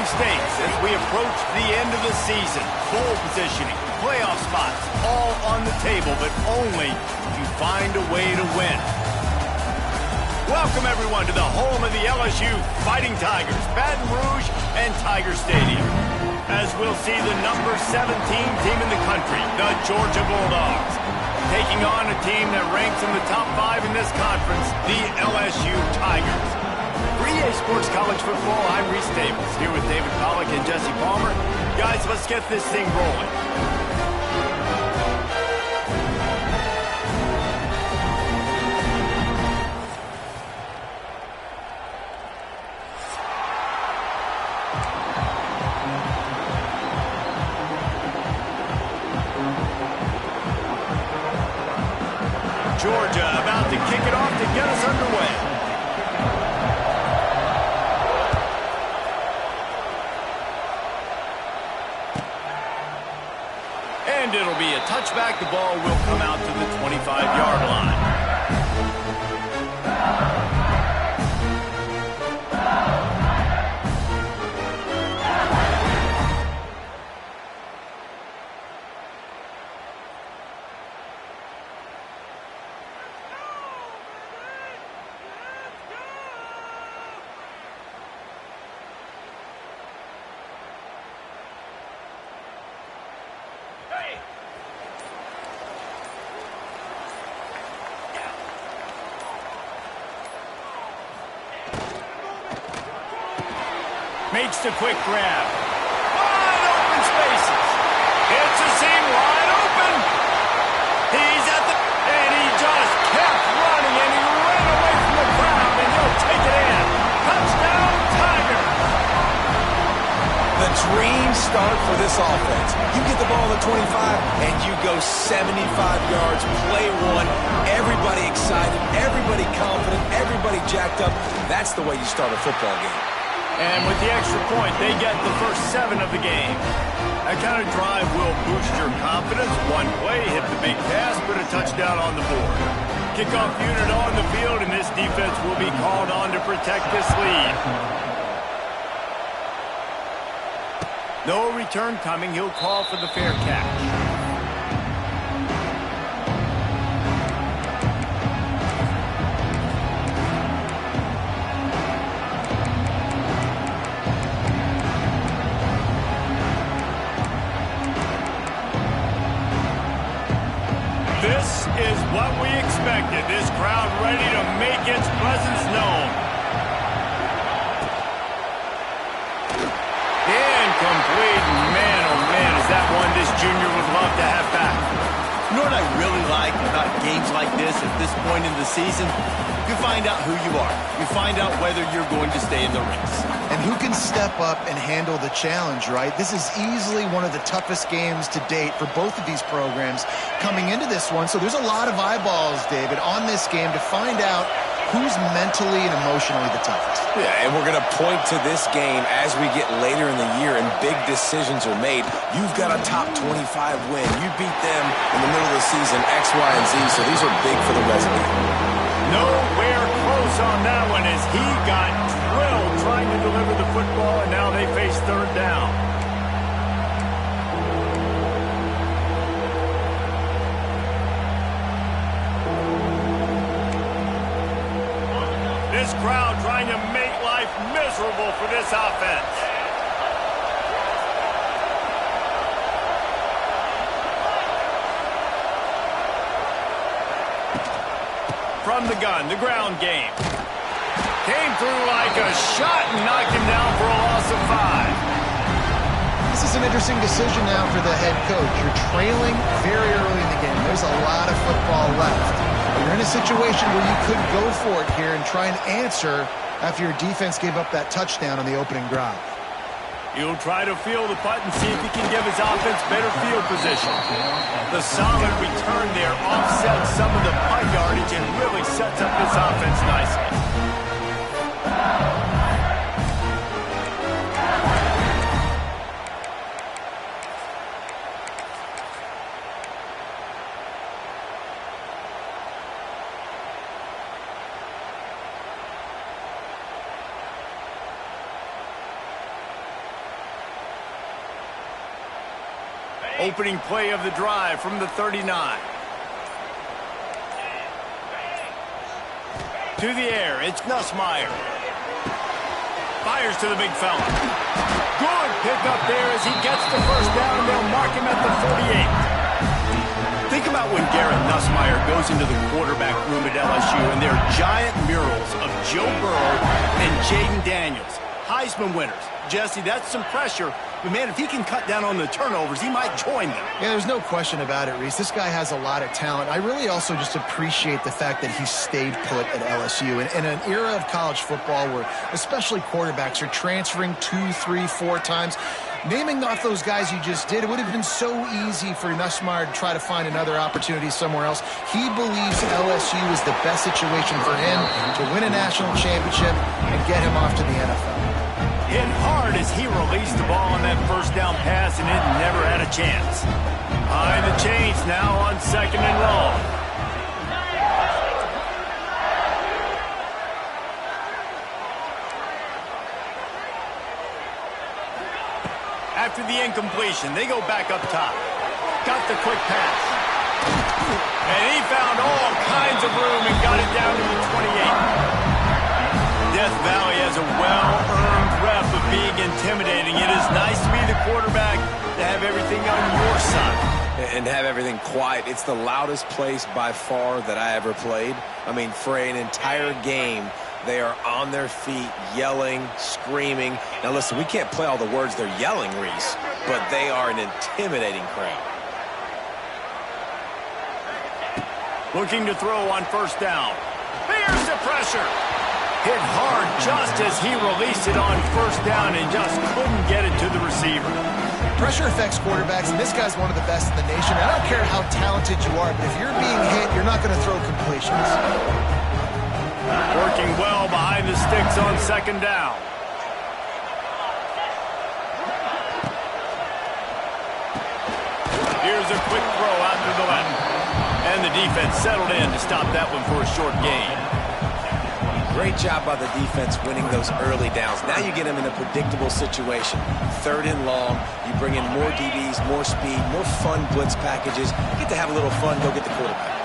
stakes as we approach the end of the season. Bowl positioning, playoff spots, all on the table, but only if you find a way to win. Welcome, everyone, to the home of the LSU Fighting Tigers, Baton Rouge and Tiger Stadium. As we'll see the number 17 team in the country, the Georgia Bulldogs, taking on a team that ranks in the top 5 in this conference, the LSU Tigers. For EA Sports College Football, I'm Reese Davis, here with David Pollack and Jesse Palmer. Guys, let's get this thing rolling. Georgia about to kick it off to get us underway. And it'll be a touchback. The ball will come out to the 25-yard line. Makes the quick grab. Wide open spaces. Hits a seam wide open. He's at the... And he just kept running, and he ran away from the crowd, and he'll take it in. Touchdown, Tigers. The dream start for this offense. You get the ball at 25, and you go 75 yards, play one. Everybody excited, everybody confident, everybody jacked up. That's the way you start a football game. And with the extra point, they get the first 7 of the game. That kind of drive will boost your confidence. One play, hit the big pass, put a touchdown on the board. Kickoff unit on the field, and this defense will be called on to protect this lead. No return coming. He'll call for the fair catch. This is what we expected. This crowd ready to make its presence known. Incomplete. Man, oh man, is that one this junior would love to have back. You know what I really like about games like this at this point in the season? You find out who you are. You find out whether you're going to stay in the race. And who can step up and handle the challenge, right? This is easily one of the toughest games to date for both of these programs coming into this one. So there's a lot of eyeballs, David, on this game to find out who's mentally and emotionally the toughest. Yeah, and we're going to point to this game as we get later in the year and big decisions are made. You've got a top 25 win. You beat them in the middle of the season, X, Y, and Z, so these are big for the resume. Nowhere close on that one as he got drilled trying to deliver the football, and now they face third down. This crowd trying to make life miserable for this offense. From the gun, the ground game. Came through like a shot and knocked him down for a loss of 5. This is an interesting decision now for the head coach. You're trailing very early in the game. There's a lot of football left. You're in a situation where you could go for it here and try and answer after your defense gave up that touchdown on the opening drive. He'll try to feel the punt and see if he can give his offense better field position. The solid return there offsets some of the punt yardage and really sets up this offense nicely. Opening play of the drive from the 39. To the air, it's Nussmeier. Fires to the big fella. Good pickup there as he gets the first down, and they'll mark him at the 48. Think about when Garrett Nussmeier goes into the quarterback room at LSU, and there are giant murals of Joe Burrow and Jaden Daniels, Heisman winners. Jesse, that's some pressure. But, man, if he can cut down on the turnovers, he might join them. Yeah, there's no question about it, Reese. This guy has a lot of talent. I really also just appreciate the fact that he stayed put at LSU. In an era of college football where especially quarterbacks are transferring 2, 3, 4 times, naming off those guys you just did, it would have been so easy for Nussmeier to try to find another opportunity somewhere else. He believes LSU is the best situation for him to win a national championship and get him off to the NFL. Hit hard as he released the ball on that first down pass, and it never had a chance. Behind the chains now on 2nd and long. After the incompletion, they go back up top. Got the quick pass. And he found all kinds of room and got it down to the 28. Death Valley has a well-earned rep of being intimidating. It is nice to be the quarterback, to have everything on your side. And have everything quiet. It's the loudest place by far that I ever played. I mean, for an entire game, they are on their feet, yelling, screaming. Now, listen, we can't play all the words they're yelling, Reese, but they are an intimidating crowd. Looking to throw on first down. Here's the pressure. Hit hard just as he released it on first down and just couldn't get it to the receiver. Pressure affects quarterbacks, and this guy's one of the best in the nation. I don't care how talented you are, but if you're being hit, you're not going to throw completions. Working well behind the sticks on 2nd down. Here's a quick throw out to the left. And the defense settled in to stop that one for a short gain. Great job by the defense winning those early downs. Now you get them in a predictable situation. 3rd and long, you bring in more DBs, more speed, more fun blitz packages. You get to have a little fun, go get the quarterback.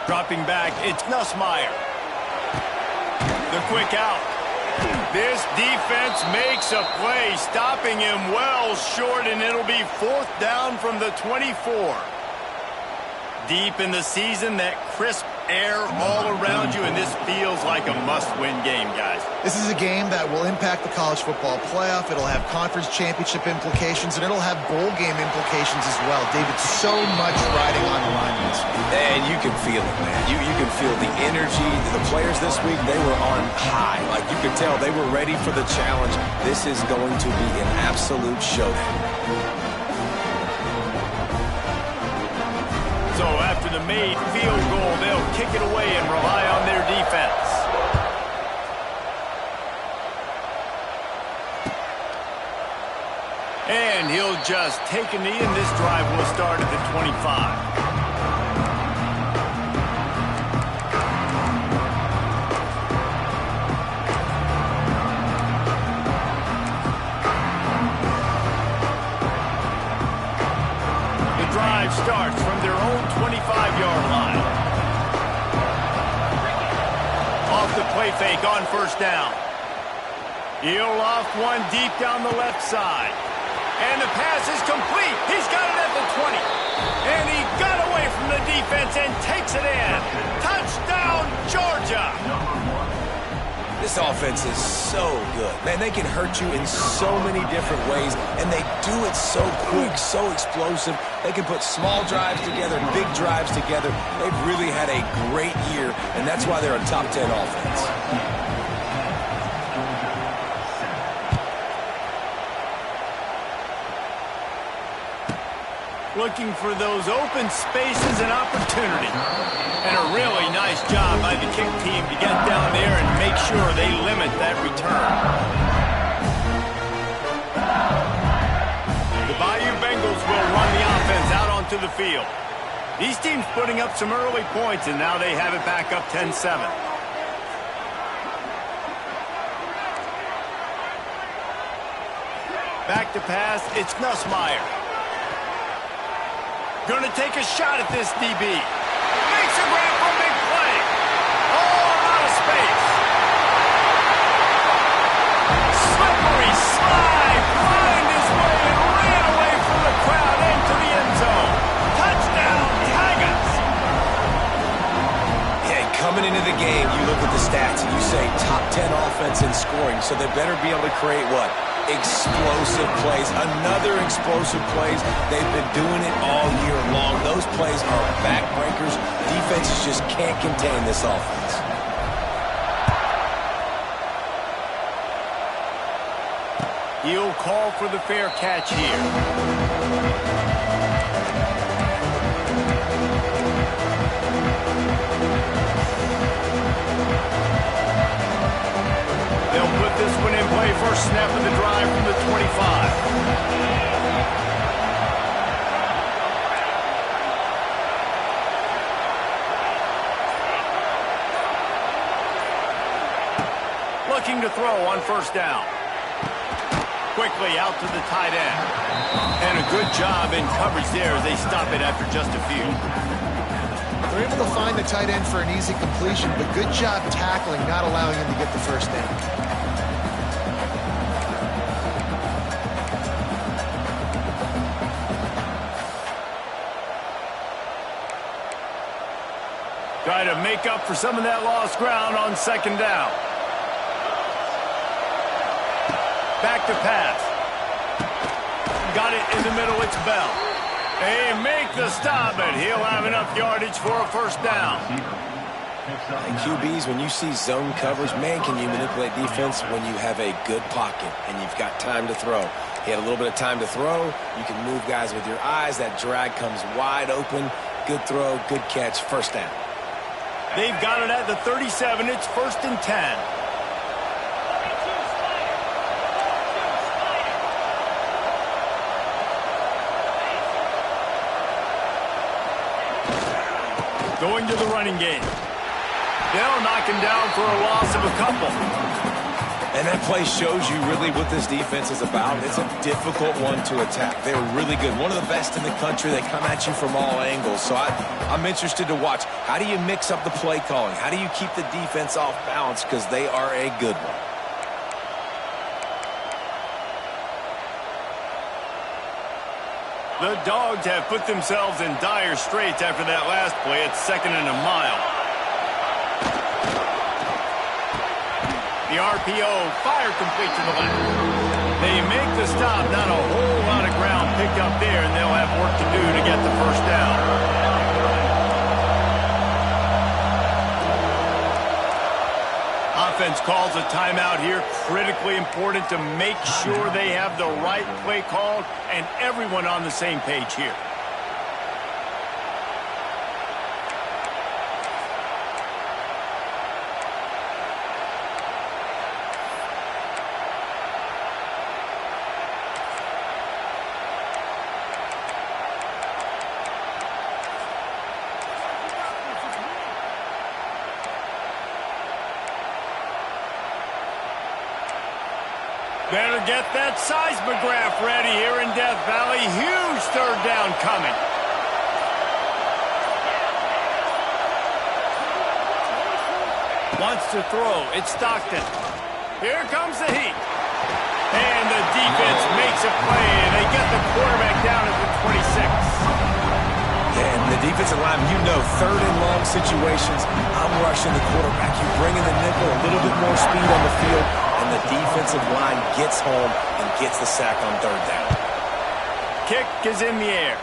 Dropping back, it's Nussmeier. The quick out. This defense makes a play, stopping him well short, and it'll be 4th down from the 24. Deep in the season, that crisp air all around you, and this feels like a must-win game, guys. This is a game that will impact the college football playoff. It'll have conference championship implications, and it'll have bowl game implications as well. David, so much riding on the line in this one. And you can feel it, man. You can feel the energy. The players this week, they were on high. Like, you could tell they were ready for the challenge. This is going to be an absolute showdown. So after the made field goal, they'll kick it away and rely on their defense. And he'll just take a knee, and this drive will start at the 25. Starts from their own 25-yard line. Off the play fake on first down. He'll loft one deep down the left side. And the pass is complete. He's got it at the 20. And he got away from the defense and takes it in. Touchdown, Georgia. This offense is so good. Man, they can hurt you in so many different ways, and they do it so quick, so explosive. They can put small drives together, big drives together. They've really had a great year, and that's why they're a top 10 offense. looking for those open spaces and opportunity. And a really nice job by the kick team to get down there and make sure they limit that return. The Bayou Bengals will run the offense out onto the field. These teams putting up some early points, and now they have it back up 10-7. Back to pass, it's Nussmeier. Going to take a shot at this DB. Makes a grab for a big play. Oh, out of space. Slippery slide. Find his way and ran away from the crowd into the end zone. Touchdown, Tigers. Yeah, coming into the game, you look at the stats and you say top 10 offense in scoring, so they better be able to create what? Explosive plays, another explosive plays. They've been doing it all year long. Those plays are backbreakers. Defenses just can't contain this offense. He'll call for the fair catch here. They'll put this one in play. First snap of the drive from the 25. Looking to throw on first down. Quickly out to the tight end. And a good job in coverage there as they stop it after just a few. They're able to find the tight end for an easy completion, but good job tackling, not allowing him to get the first down. Try to make up for some of that lost ground on second down. Back to pass. Got it in the middle, it's Bell. They make the stop, but he'll have enough yardage for a first down. And QBs, when you see zone coverage, man, can you manipulate defense when you have a good pocket and you've got time to throw. He had a little bit of time to throw. You can move guys with your eyes. That drag comes wide open. Good throw, good catch, first down. They've got it at the 37. It's 1st and 10. Going to the running game. They'll knock him down for a loss of a couple. And that play shows you really what this defense is about. It's a difficult one to attack. They're really good. One of the best in the country. They come at you from all angles. So I'm interested to watch. How do you mix up the play calling? How do you keep the defense off balance? Because they are a good one. The Dogs have put themselves in dire straits after that last play. It's 2nd and a mile. The RPO, fire complete to the left. They make the stop, not a whole lot of ground picked up there, and they'll have work to do to get the first down. Offense calls a timeout here. Critically important to make sure they have the right play called and everyone on the same page here. Better get that seismograph ready here in Death Valley. Huge third down coming. Wants to throw. It's Stockton. Here comes the heat. And the defense makes a play, and they get the quarterback down at the 26. And the defensive line, you know, third and long situations, I'm rushing the quarterback. You bring in the nickel, a little bit more speed on the field, and the defensive line gets home and gets the sack on third down. Kick is in the air.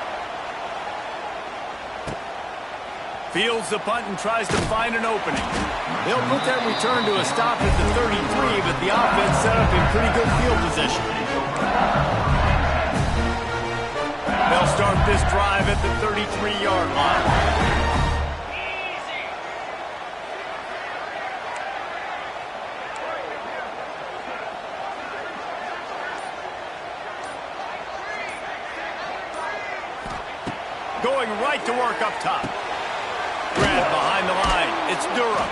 Fields the punt and tries to find an opening. They'll put that return to a stop at the 33, but the offense set up in pretty good field position. They'll start this drive at the 33-yard line. Going right to work up top. Grab behind the line. It's Durham.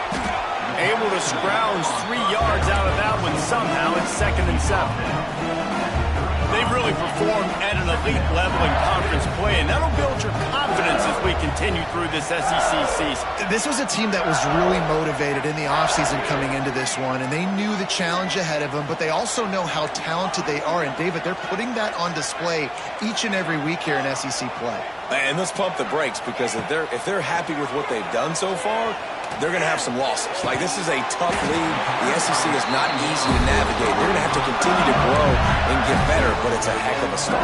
Able to scrounge 3 yards out of that one somehow. It's 2nd and 7. They've really performed at an elite level in conference play, and that'll build your confidence as we continue through this SEC season. This was a team that was really motivated in the offseason coming into this one, and they knew the challenge ahead of them, but they also know how talented they are. And, David, they're putting that on display each and every week here in SEC play. And let's pump the brakes, because if they're happy with what they've done so far, they're going to have some losses. Like, this is a tough league. The SEC is not easy to navigate. They're going to have to continue to grow and get better, but it's a heck of a start.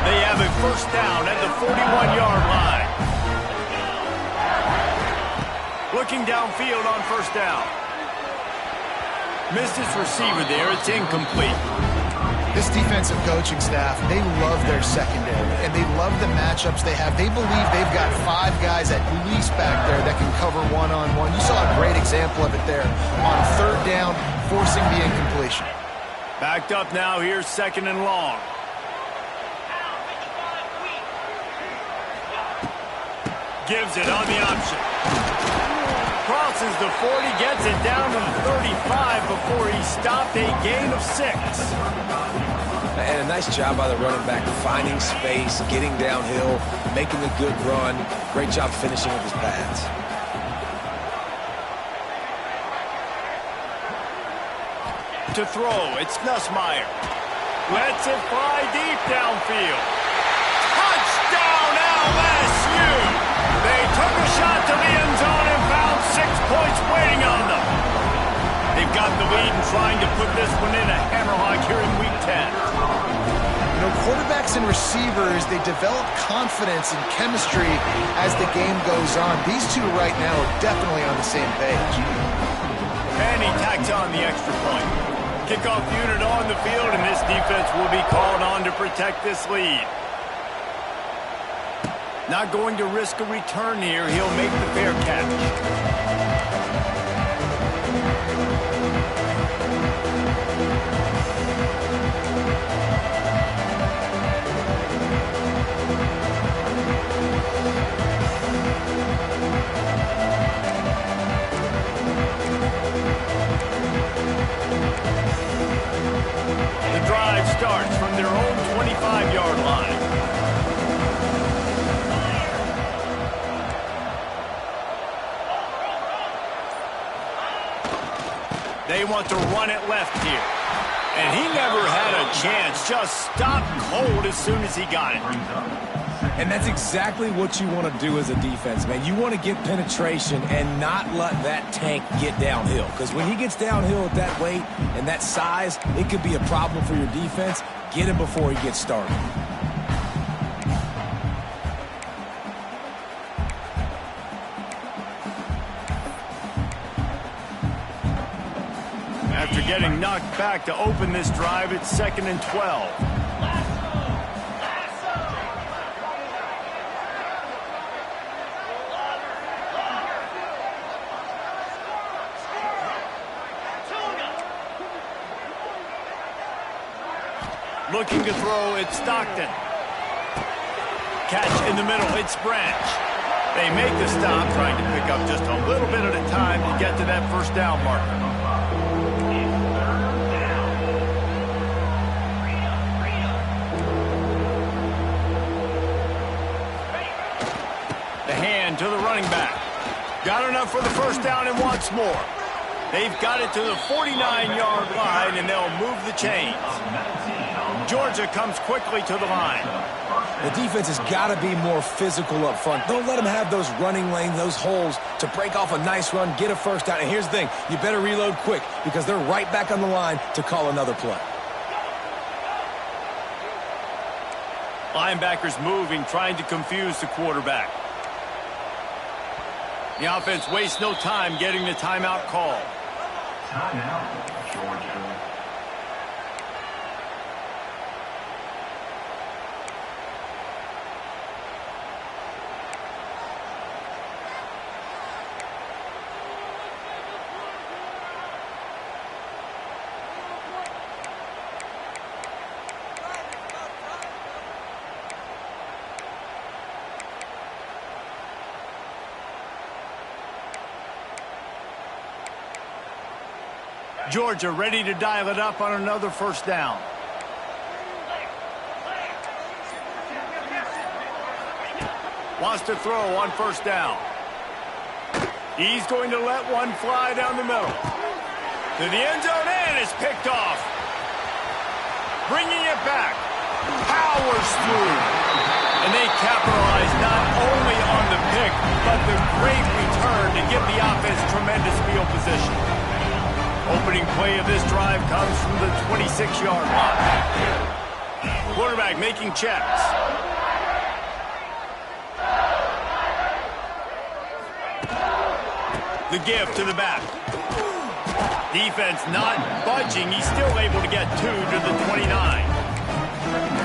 They have a first down at the 41-yard line. Looking downfield on first down. Missed his receiver there. It's incomplete. This defensive coaching staff, they love their secondary, and they love the matchups they have. They believe they've got 5 guys at least back there that can cover one-on-one. You saw a great example of it there on third down, forcing the incompletion. Backed up now. Here's 2nd and long. Gives it on the option. Crosses the 40, gets it down to the 35 before he stopped, a gain of 6. And a nice job by the running back, finding space, getting downhill, making a good run. Great job finishing with his pads. To throw, it's Nussmeier. Lets it fly deep downfield. Touchdown LSU! They took a shot to the end zone and found 6 points waiting on them. They've got the lead and trying to put this one in a hammerlock here in Week 10. You know, quarterbacks and receivers, they develop confidence and chemistry as the game goes on. These two right now are definitely on the same page. And he tacks on the extra point. Kickoff unit on the field, and this defense will be called on to protect this lead. Not going to risk a return here. He'll make the fair catch. The drive starts from their own 25-yard line. They want to run it left here. And he never had a chance. Just stopped cold as soon as he got it. And that's exactly what you want to do as a defense, man. You want to get penetration and not let that tank get downhill. Because when he gets downhill at that weight and that size, it could be a problem for your defense. Get him before he gets started. After getting knocked back to open this drive, it's 2nd and 12. Looking to throw, it's Stockton. Catch in the middle, it's Branch. They make the stop, trying to pick up just a little bit at a time to get to that first down marker. The hand to the running back. Got enough for the first down and wants more. They've got it to the 49-yard line, and they'll move the chains. Georgia comes quickly to the line. The defense has got to be more physical up front. Don't let them have those running lanes, those holes to break off a nice run, get a first down. And here's the thing, you better reload quick because they're right back on the line to call another play. Linebackers moving, trying to confuse the quarterback. The offense wastes no time getting the timeout call. Timeout, Georgia. Georgia ready to dial it up on another first down. Wants to throw on first down. He's going to let one fly down the middle. To the end zone, and it's picked off. Bringing it back. Powers through. And they capitalize not only on the pick, but the great return to give the offense tremendous field position. Opening play of this drive comes from the 26-yard line. Quarterback making checks. The give to the back. Defense not budging. He's still able to get 2 to the 29.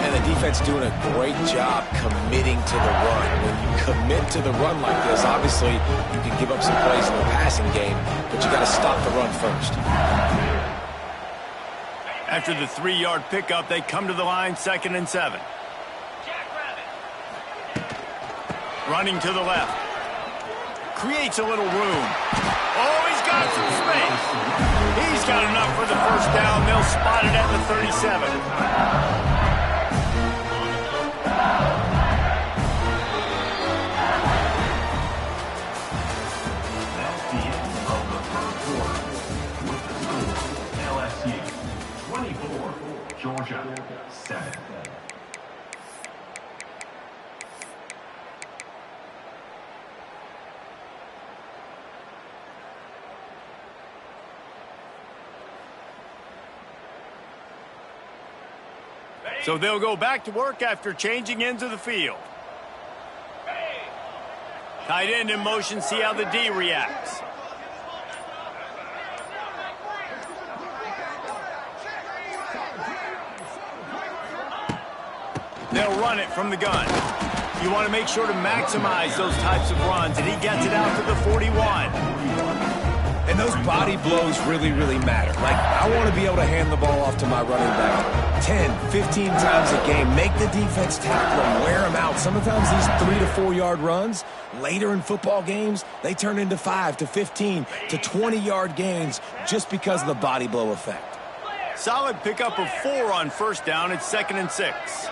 And the defense doing a great job committing to the run. When you commit to the run like this, obviously you can give up some plays in the passing game, but you got to stop the run first. After the 3-yard pickup, they come to the line, 2nd and 7. Running to the left. Creates a little room. Oh, he's got some space. He's got enough for the first down. They'll spot it at the 37. That's the end of the first quarter. With the score, LSU 24, Georgia 7. So they'll go back to work after changing ends of the field. Tight end in motion, see how the D reacts. They'll run it from the gun. You want to make sure to maximize those types of runs, and he gets it out to the 41. And those body blows really, really matter. Like, I want to be able to hand the ball off to my running back 10, 15 times a game. Make the defense tackle them, wear them out. Sometimes these 3 to 4 yard runs, later in football games, they turn into 5 to 15 to 20-yard gains just because of the body blow effect. Solid pickup of 4 on first down. It's 2nd and 6.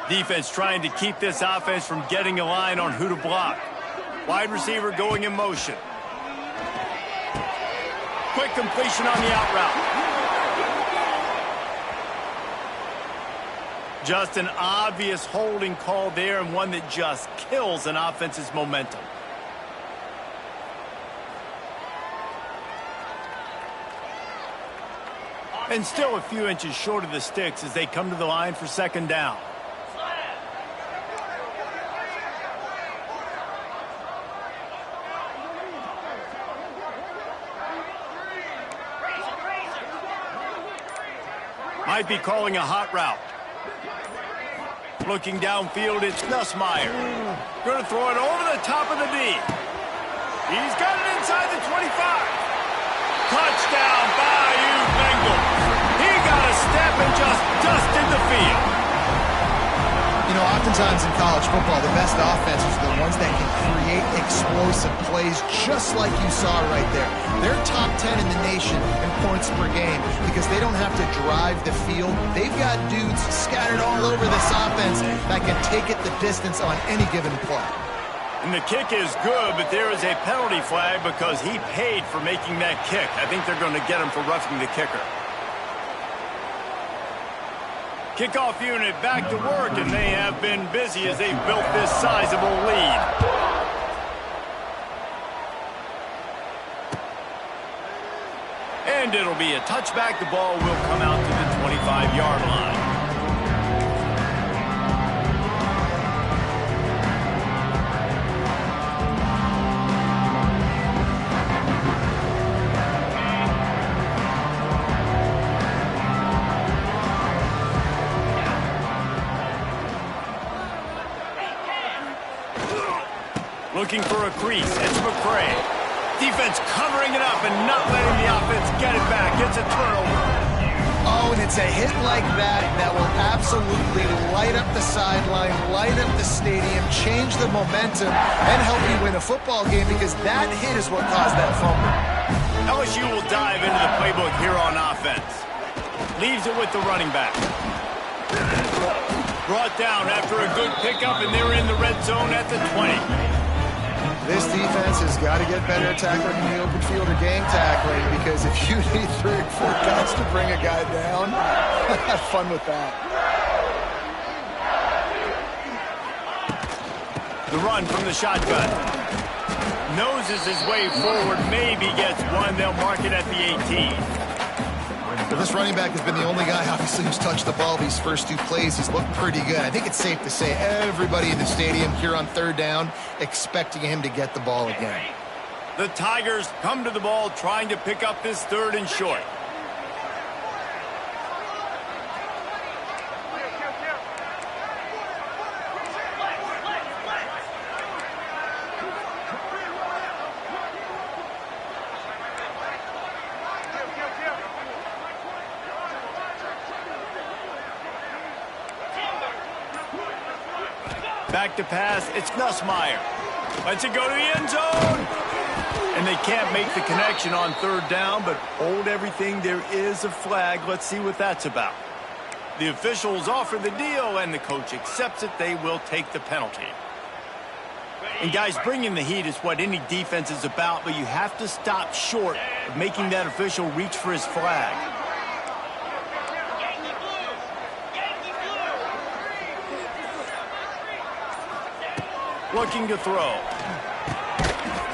Defense trying to keep this offense from getting a line on who to block. Wide receiver going in motion. Quick completion on the out route. Just an obvious holding call there, and one that just kills an offense's momentum. And still a few inches short of the sticks as they come to the line for 2nd down. Might be calling a hot route. Looking downfield, it's Nussmeier. Going to throw it over the top of the D. He's got it inside the 25. Touchdown, Bayou Bengals. He got a step and just dusted the field. You know, oftentimes in college football, the best offenses are the ones that can create explosive plays just like you saw right there. They're top 10 in the nation in points per game because they don't have to drive the field. They've got dudes scattered all over this offense that can take it the distance on any given play. And the kick is good, but there is a penalty flag because he paid for making that kick. I think they're going to get him for roughing the kicker. Kickoff unit back to work, and they have been busy as they've built this sizable lead. And it'll be a touchback. The ball will come out to the 25-yard line. Looking for a crease. It's McCray. Defense covering it up and not letting the offense get it back. It's a turnover. Oh, and it's a hit like that that will absolutely light up the sideline, light up the stadium, change the momentum, and help you win a football game because that hit is what caused that fumble. LSU will dive into the playbook here on offense. Leaves it with the running back. Brought down after a good pickup, and they're in the red zone at the 20. This defense has got to get better at tackling in the open field or gang tackling because if you need 3 or 4 guys to bring a guy down, have fun with that. The run from the shotgun. Noses his way forward, maybe gets one. They'll mark it at the 18. But this running back has been the only guy, obviously, who's touched the ball these first 2 plays. He's looked pretty good. I think it's safe to say everybody in the stadium here on 3rd down expecting him to get the ball again. The Tigers come to the ball trying to pick up this 3rd and short. Back to pass, it's Nussmeier. Lets it go to the end zone. And they can't make the connection on 3rd down, but hold everything, there is a flag. Let's see what that's about. The officials offer the deal, and the coach accepts it. They will take the penalty. And guys, bringing the heat is what any defense is about, but you have to stop short of making that official reach for his flag. Looking to throw.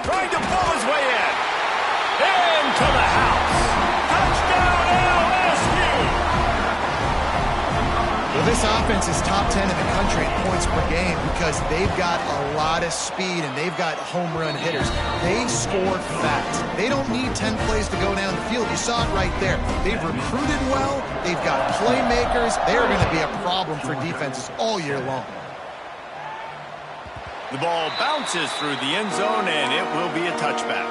Trying to pull his way in. Into the house. Touchdown LSU! Well, this offense is top 10 in the country in points per game because they've got a lot of speed and they've got home run hitters. They score fast. They don't need 10 plays to go down the field. You saw it right there. They've recruited well. They've got playmakers. They are going to be a problem for defenses all year long. The ball bounces through the end zone, and it will be a touchback.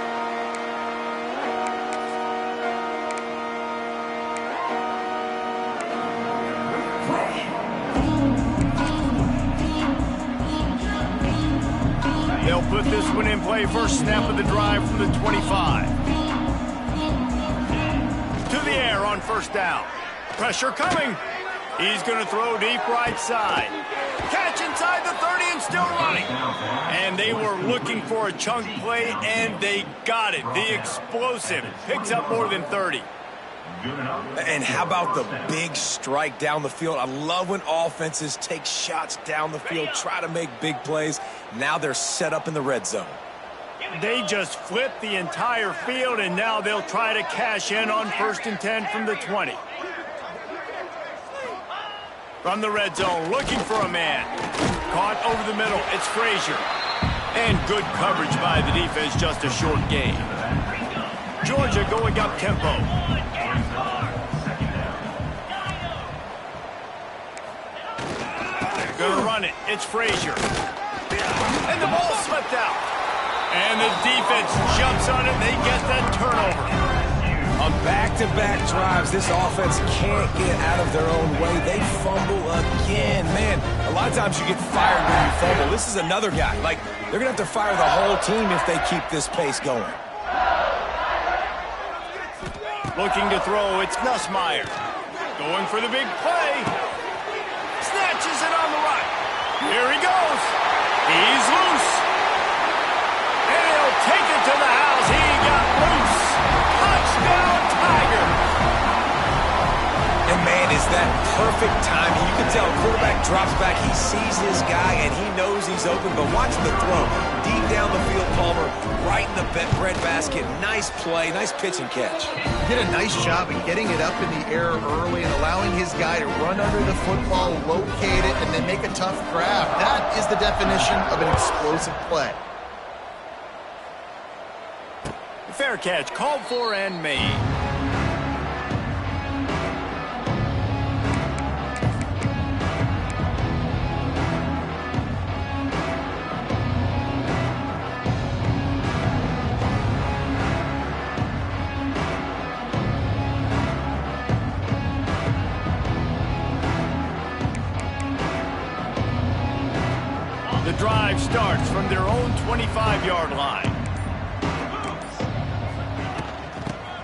They'll put this one in play. First snap of the drive from the 25. To the air on 1st down. Pressure coming. He's going to throw deep right side. Catch inside the 30 and still running. And they were looking for a chunk play, and they got it. The explosive picks up more than 30. And how about the big strike down the field? I love when offenses take shots down the field, try to make big plays. Now they're set up in the red zone. They just flipped the entire field, and now they'll try to cash in on 1st and 10 from the 20. From the red zone, looking for a man. Caught over the middle, it's Frazier. And good coverage by the defense, just a short gain. Georgia going up tempo. Gonna run it, it's Frazier. And the ball slipped out. And the defense jumps on it, they get that turnover. On back-to-back drives, this offense can't get out of their own way. They fumble again. Man, a lot of times you get fired when you fumble. This is another guy. Like, they're going to have to fire the whole team if they keep this pace going. Looking to throw, it's Nussmeier. Going for the big play. Snatches it on the right. Here he goes. He's loose. And he'll take it to the house. He got loose. Touchdown, Tiger. And man, is that perfect timing. You can tell quarterback drops back. He sees his guy, and he knows he's open. But watch the throw. Deep down the field, Palmer, right in the bread basket. Nice play, nice pitch and catch. He did a nice job of getting it up in the air early and allowing his guy to run under the football, locate it, and then make a tough grab. That is the definition of an explosive play. Fair catch, called for and made. drive starts from their own 25-yard line.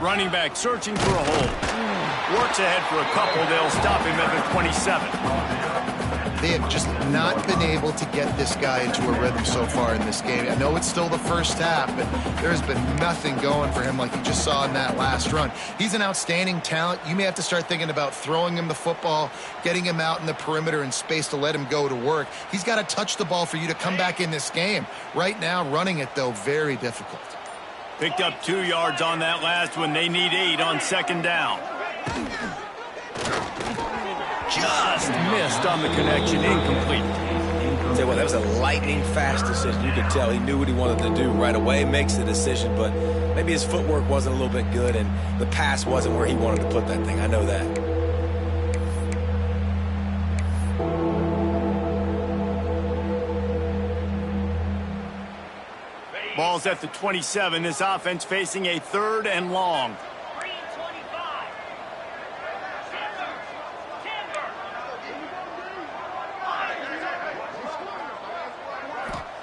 Running back searching for a hole. Works ahead for a couple. They'll stop him at the 27. They have just not been able to get this guy into a rhythm so far in this game. I know it's still the first half, but there's been nothing going for him like you just saw in that last run. He's an outstanding talent. You may have to start thinking about throwing him the football, getting him out in the perimeter in space to let him go to work. He's got to touch the ball for you to come back in this game. Right now, running it, though, very difficult. Picked up 2 yards on that last one. They need 8 on second down. Just missed on the connection, incomplete. Tell you what, that was a lightning fast decision. You could tell he knew what he wanted to do right away, makes the decision, but maybe his footwork wasn't a little bit good and the pass wasn't where he wanted to put that thing. I know that. Ball's at the 27. This offense facing a 3rd and long.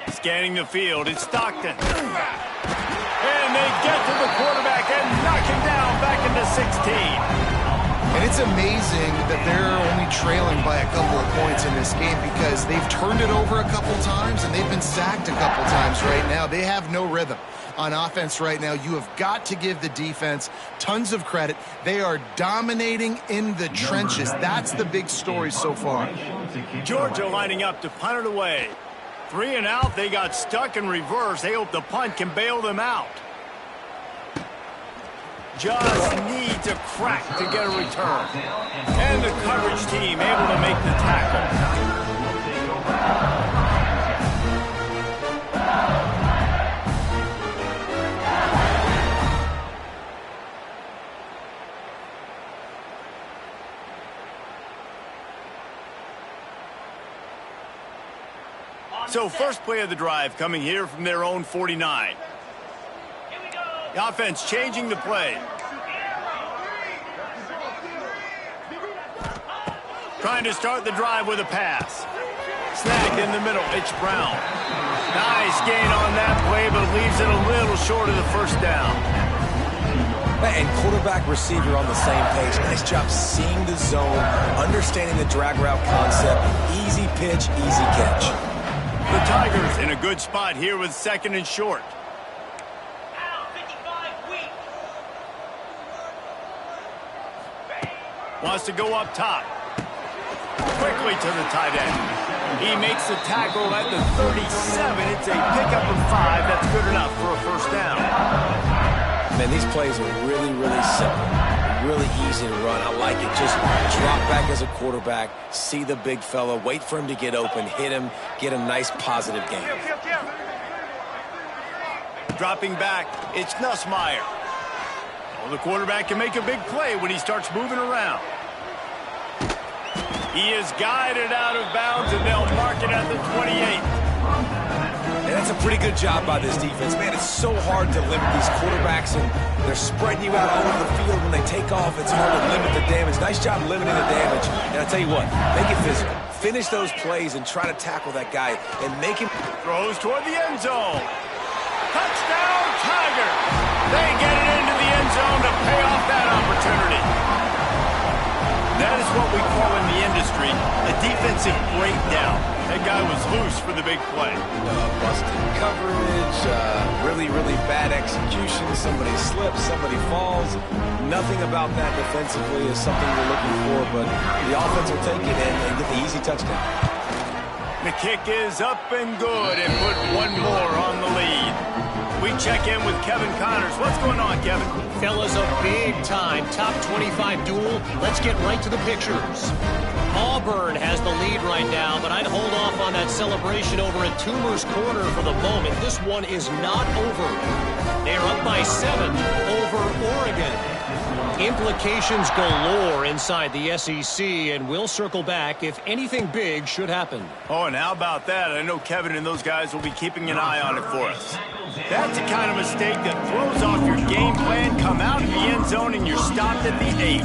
Scanning the field, it's Stockton. And they get to the quarterback and knock him down back into 16. And it's amazing that they're only trailing by a couple of points in this game because they've turned it over a couple times and they've been sacked a couple times right now. They have no rhythm on offense right now. You have got to give the defense tons of credit. They are dominating in the trenches. That's the big story so far. Georgia lining up to punt it away. 3 and out, they got stuck in reverse. They hope the punt can bail them out. Just needs a crack to get a return. And the coverage team able to make the tackle. So first play of the drive coming here from their own 49. The offense changing the play. Trying to start the drive with a pass. Snagged in the middle. It's Brown. Nice gain on that play, but leaves it a little short of the first down. And quarterback receiver on the same page. Nice job seeing the zone, understanding the drag route concept. Easy pitch, easy catch. The Tigers in a good spot here with 2nd and short. Wants to go up top. Quickly to the tight end. He makes the tackle at the 37. It's a pickup of 5. That's good enough for a first down. Man, these plays are really, really simple. Really easy to run. I like it. Just drop back as a quarterback, see the big fella, wait for him to get open, hit him, get a nice positive game. Dropping back, it's Nussmeier. Well, the quarterback can make a big play when he starts moving around. He is guided out of bounds, and they'll mark it at the 28. And that's a pretty good job by this defense. Man, it's so hard to limit these quarterbacks, and they're spreading you out all over the field. When they take off, it's hard to limit the damage. Nice job limiting the damage. And I'll tell you what, make it physical. Finish those plays and try to tackle that guy and make him... Throws toward the end zone. Touchdown, Tigers! They get it into the end zone to pay off that opportunity. That is what we call in the industry a defensive breakdown. That guy was loose for the big play. Busted coverage, really, really bad execution. Somebody slips, somebody falls. Nothing about that defensively is something we're looking for, but the offense will take it and get the easy touchdown. The kick is up and good and put one more on the lead. We check in with Kevin Connors. What's going on, Kevin? Fellas, a big-time top 25 duel. Let's get right to the pictures. Auburn has the lead right now, but I'd hold off on that celebration over at Toomer's Corner for the moment. This one is not over. They're up by 7 over Oregon. Implications galore inside the SEC, and we'll circle back if anything big should happen. Oh, and how about that? I know Kevin and those guys will be keeping an eye on it for us. That's the kind of mistake that throws off your game plan. Come out in the end zone and you're stopped at the 8.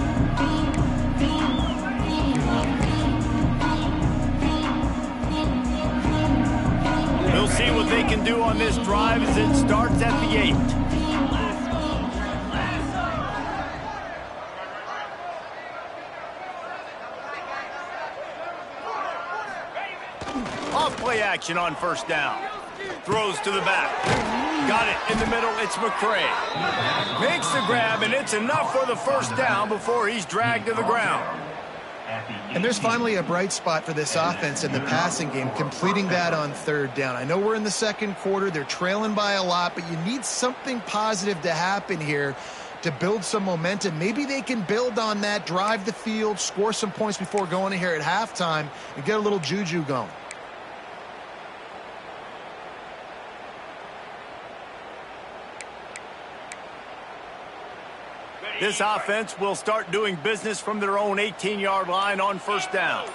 see what they can do on this drive as it starts at the 8. Off-play action on first down. Throws to the back. Got it in the middle. It's McCray. Makes the grab, and it's enough for the first down before he's dragged to the ground. And there's finally a bright spot for this offense in the passing game, completing that on third down. I know we're in the second quarter. They're trailing by a lot, but you need something positive to happen here to build some momentum. Maybe they can build on that, drive the field, score some points before going in here at halftime, and get a little juju going. This offense will start doing business from their own 18-yard line on first down.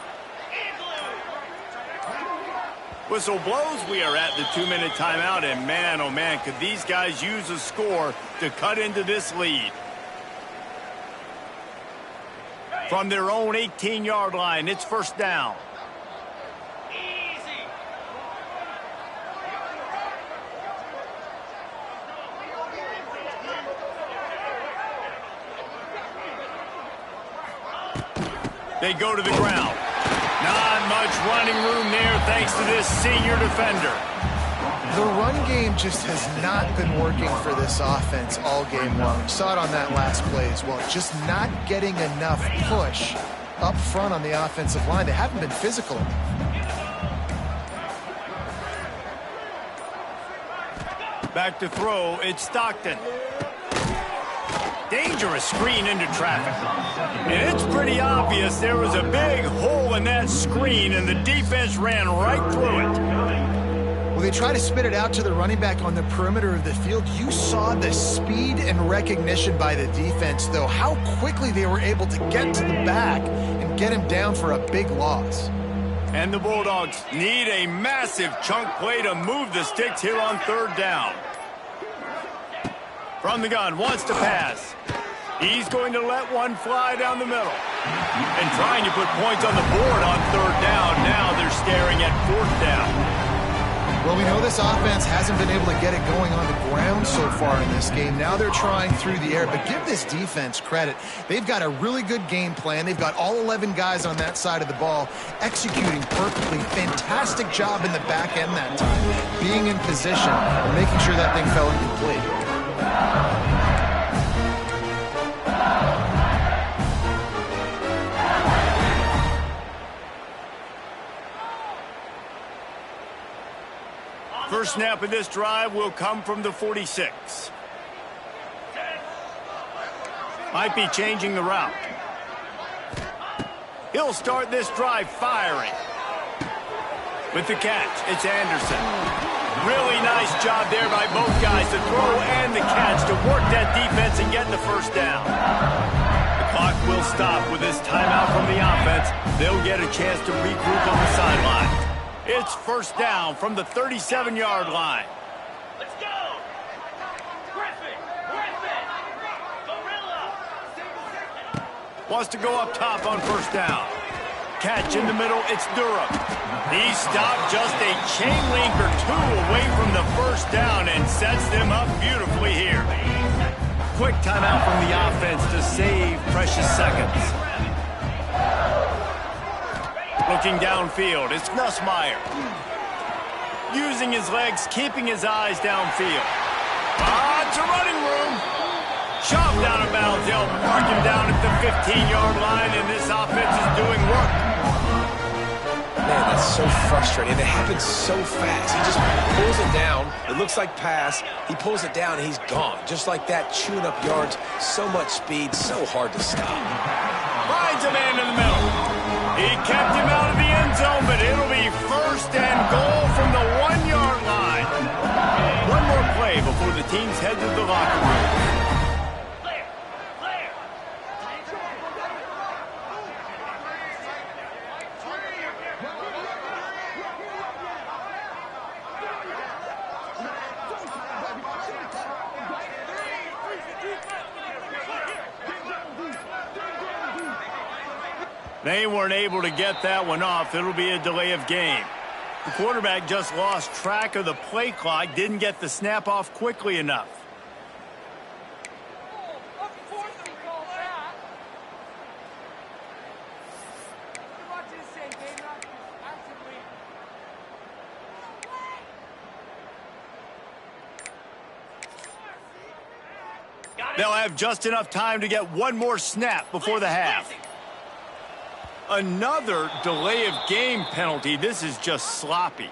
Whistle blows. We are at the 2-minute timeout, and man, oh man, could these guys use a score to cut into this lead. From their own 18-yard line, it's first down. They go to the ground. Not much running room there thanks to this senior defender. The run game just has not been working for this offense all game long. We saw it on that last play as well. Just not getting enough push up front on the offensive line. They haven't been physical enough. Back to throw. It's Stockton. Dangerous screen into traffic. And it's pretty obvious there was a big hole in that screen, and the defense ran right through it. Well, they try to spit it out to the running back on the perimeter of the field. You saw the speed and recognition by the defense, though, how quickly they were able to get to the back and get him down for a big loss. And the Bulldogs need a massive chunk play to move the sticks here on third down. From the gun, wants to pass. He's going to let one fly down the middle. And trying to put points on the board on third down. Now they're staring at fourth down. Well, we know this offense hasn't been able to get it going on the ground so far in this game. Now they're trying through the air, but give this defense credit. They've got a really good game plan. They've got all 11 guys on that side of the ball executing perfectly. Fantastic job in the back end that time, being in position and making sure that thing fell incomplete. First snap of this drive will come from the 46. Might be changing the route. He'll start this drive firing. With the catch, it's Anderson. Really nice job there by both guys, the throw and the catch, to work that defense and get the first down. The clock will stop with this timeout from the offense. They'll get a chance to regroup on the sideline. It's first down from the 37-yard line. Let's go! Griffin! Gorilla! Wants to go up top on first down. Catch in the middle, it's Durham. He stopped just a chain link or two away from the first down and sets them up beautifully here. Quick timeout from the offense to save precious seconds. Looking downfield, it's Nussmeier. Using his legs, keeping his eyes downfield. It's a running room. Shoved out of bounds. They'll mark him down at the 15-yard line, and this offense is doing work. Man, that's so frustrating. It happens so fast. He just pulls it down. It looks like pass. He pulls it down, and he's gone. Just like that, chewing up yards. So much speed, so hard to stop. Finds a man in the middle. He kept him out of the end zone, but it'll be first and goal from the 1-yard line. One more play before the teams head to the locker room. They weren't able to get that one off. It'll be a delay of game. The quarterback just lost track of the play clock, didn't get the snap off quickly enough. They'll have just enough time to get one more snap before the half. Another delay of game penalty. This is just sloppy.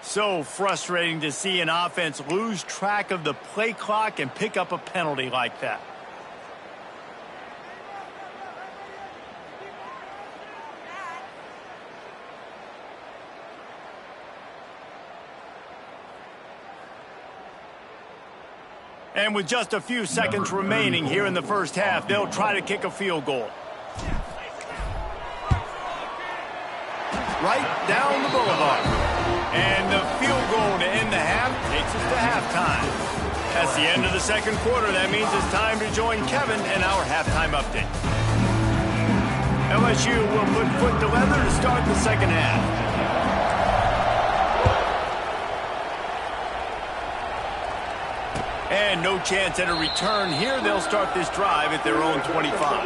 So frustrating to see an offense lose track of the play clock and pick up a penalty like that. And with just a few seconds remaining here in the first half, they'll try to kick a field goal. Right down the boulevard. And the field goal to end the half takes us to halftime. That's the end of the second quarter. That means it's time to join Kevin in our halftime update. LSU will put foot to leather to start the second half. And no chance at a return here. They'll start this drive at their own 25.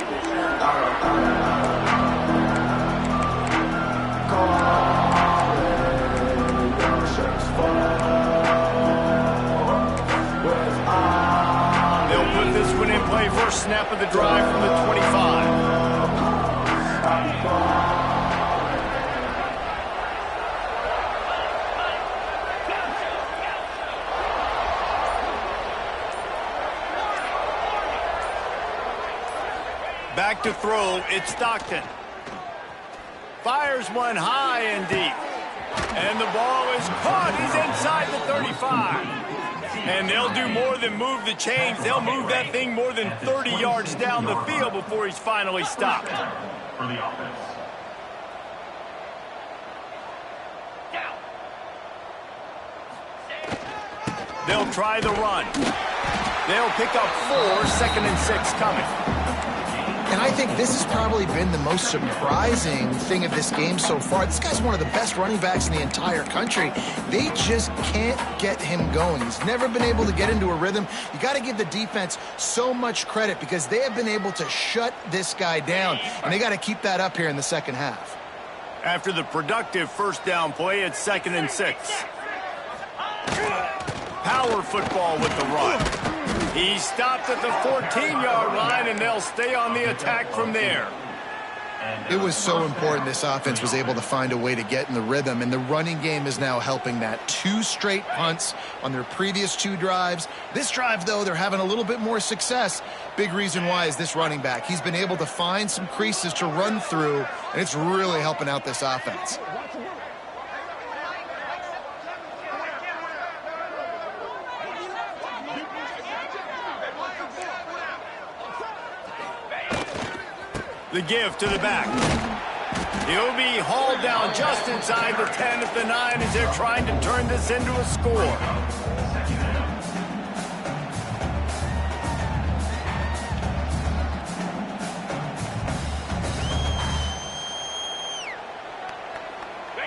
They'll put this one in play. First snap of the drive from the 25. Back to throw, it's Stockton. Fires one high and deep. And the ball is caught. He's inside the 35. And they'll do more than move the chains. They'll move that thing more than 30 yards down the field before he's finally stopped. For the offense. They'll try the run. They'll pick up 4, 2nd and 6 coming. And I think this has probably been the most surprising thing of this game so far. This guy's one of the best running backs in the entire country. They just can't get him going. He's never been able to get into a rhythm. You got to give the defense so much credit because they have been able to shut this guy down, and they got to keep that up here in the second half. After the productive first down play, it's 2nd and 6. Power football with the run. He stopped at the 14-yard line, and they'll stay on the attack from there. It was so important this offense was able to find a way to get in the rhythm, and the running game is now helping that. 2 straight punts on their previous 2 drives. This drive, though, they're having a little bit more success. Big reason why is this running back. He's been able to find some creases to run through, and it's really helping out this offense. The give to the back. He'll be hauled down just inside the 10 at the 9 as they're trying to turn this into a score.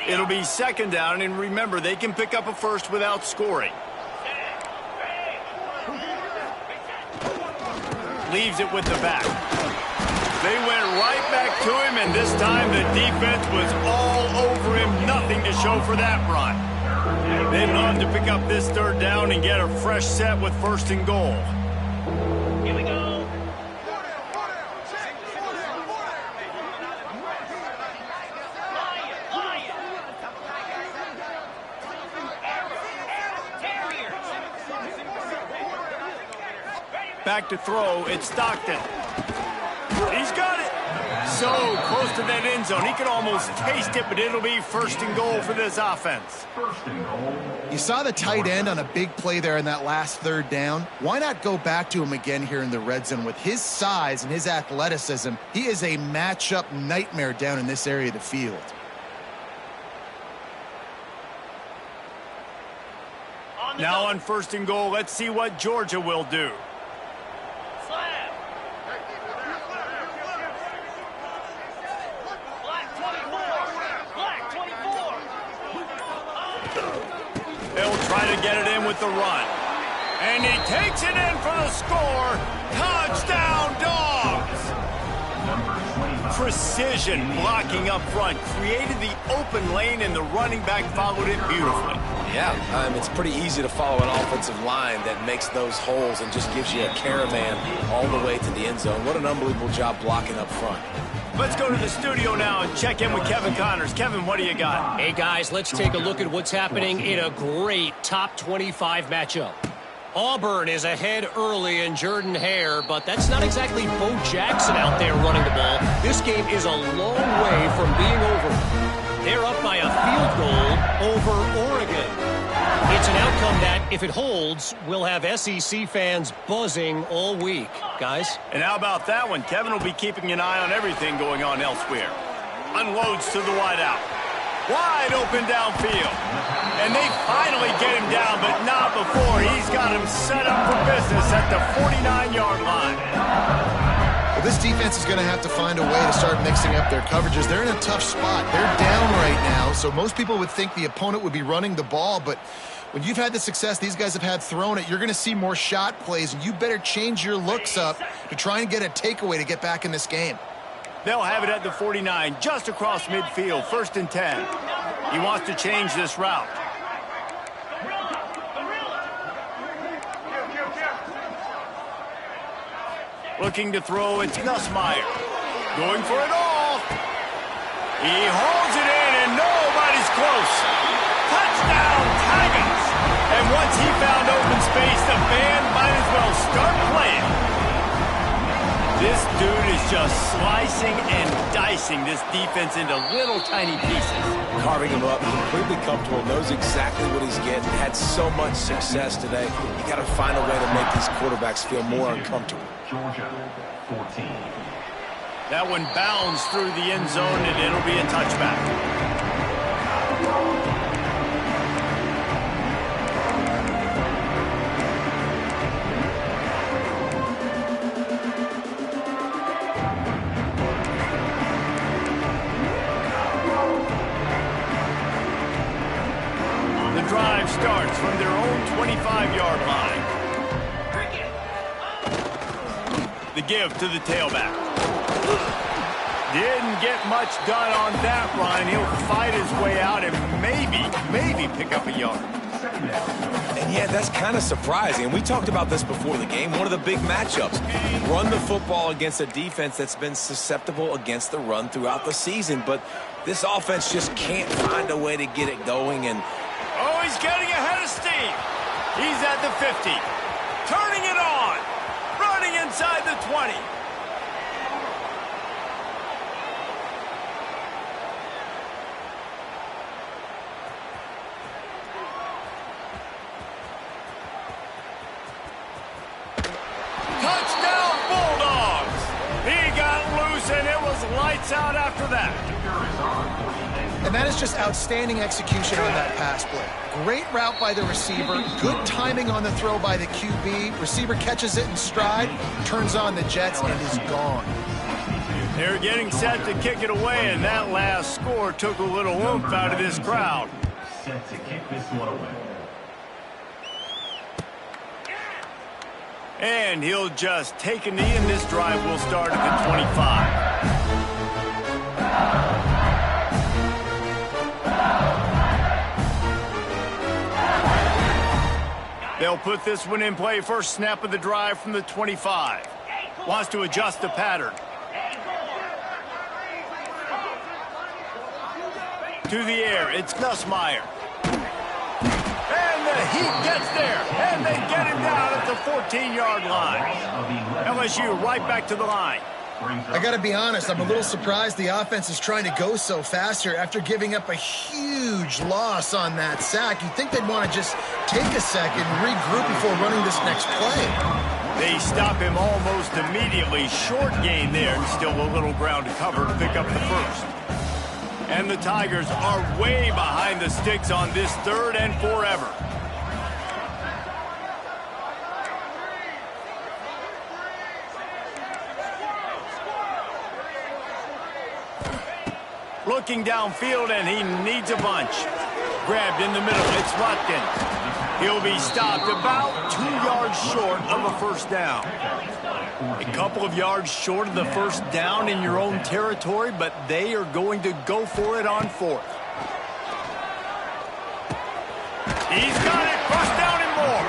It'll be 2nd down, and remember, they can pick up a first without scoring. Leaves it with the back. They went right back to him, and this time the defense was all over him. Nothing to show for that run. They'd love to pick up this 3rd down and get a fresh set with 1st and goal. Here we go. Back to throw, it's Stockton. He's got it. So close to that end zone. He could almost taste it, but it'll be 1st and goal for this offense. 1st and goal. You saw the tight end on a big play there in that last 3rd down. Why not go back to him again here in the red zone? With his size and his athleticism, he is a matchup nightmare down in this area of the field. Now on 1st and goal, let's see what Georgia will do. to get it in with the run. And he takes it in for the score. Touchdown, Dogs! Precision blocking up front created the open lane, and the running back followed it beautifully. Yeah, it's pretty easy to follow an offensive line that makes those holes and just gives you a caravan all the way to the end zone. What an unbelievable job blocking up front. Let's go to the studio now and check in with Kevin Connors. Kevin, what do you got? Hey, guys, let's take a look at what's happening in a great top 25 matchup. Auburn is ahead early in Jordan-Hare, but that's not exactly Bo Jackson out there running the ball. This game is a long way from being over. They're up by a field goal over Oregon. It's an outcome that, if it holds, will have SEC fans buzzing all week. Guys? And how about that one? Kevin will be keeping an eye on everything going on elsewhere. Unloads to the wideout. Wide open downfield. And they finally get him down, but not before. He's got him set up for business at the 49-yard line. Well, this defense is going to have to find a way to start mixing up their coverages. They're in a tough spot. They're down right now, so most people would think the opponent would be running the ball, but when you've had the success these guys have had throwing it, you're going to see more shot plays, and you better change your looks up to try and get a takeaway to get back in this game. They'll have it at the 49, just across midfield, 1st and 10. He wants to change this route. Looking to throw, it's Nussmeier. Going for it all. He holds it in, and nobody's close. Touchdown, Tigers! And once he found open space, the band might as well start playing. This dude is just slicing and dicing this defense into little tiny pieces. Carving him up, completely comfortable, knows exactly what he's getting. Had so much success today. You got to find a way to make these quarterbacks feel more uncomfortable. Georgia, 14. That one bounds through the end zone, and it'll be a touchback. Drive starts from their own 25-yard line. The give to the tailback. Didn't get much done on that run. He'll fight his way out and maybe pick up a yard. And yeah, that's kind of surprising. And we talked about this before the game. One of the big matchups. Run the football against a defense that's been susceptible against the run throughout the season. But this offense just can't find a way to get it going. And oh, he's getting ahead of steam. He's at the 50. Turning it on. Running inside the 20. Touchdown, Bulldogs. He got loose, and it was lights out after that. And that is just outstanding execution on that pass play. Great route by the receiver, good timing on the throw by the QB. Receiver catches it in stride, turns on the jets, and is gone. They're getting set to kick it away, and that last score took a little oomph out of this crowd. Set to kick this one away. And he'll just take a knee, and this drive will start at the 25. They'll put this one in play. First snap of the drive from the 25. Wants to adjust the pattern. To the air, it's Nussmeier. And the heat gets there, and they get him down at the 14-yard line. LSU right back to the line. I got to be honest, I'm a little surprised the offense is trying to go so fast here after giving up a huge loss on that sack. You'd think they'd want to just take a second and regroup before running this next play. They stop him almost immediately. Short gain there, and still a little ground to cover to pick up the first. And the Tigers are way behind the sticks on this 3rd and forever. Looking downfield, and he needs a bunch. Grabbed in the middle. It's Watkins. He'll be stopped about 2 yards short of a first down. A couple of yards short of the first down in your own territory, but they are going to go for it on fourth. He's got it, first down and more.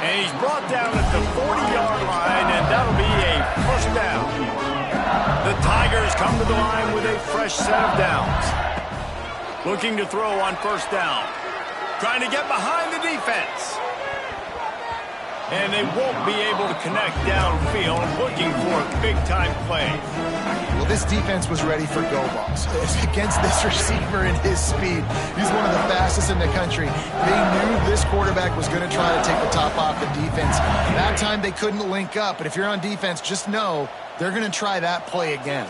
And he's brought down at the 40-yard line, and that'll be a first down. The Tigers come to the line with a fresh set of downs. Looking to throw on first down. Trying to get behind the defense. And they won't be able to connect downfield, looking for a big-time play. Well, this defense was ready for go balls. Against this receiver and his speed, he's one of the fastest in the country. They knew this quarterback was going to try to take the top off the defense. That time they couldn't link up, but if you're on defense, just know they're going to try that play again.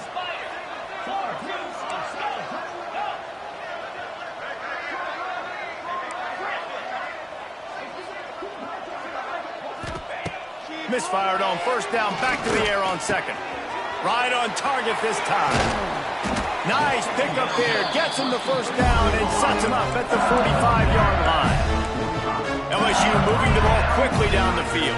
Misfired on first down, back to the air on second. Right on target this time. Nice pickup there, gets him the first down and sets him up at the 45-yard line. LSU moving the ball quickly down the field.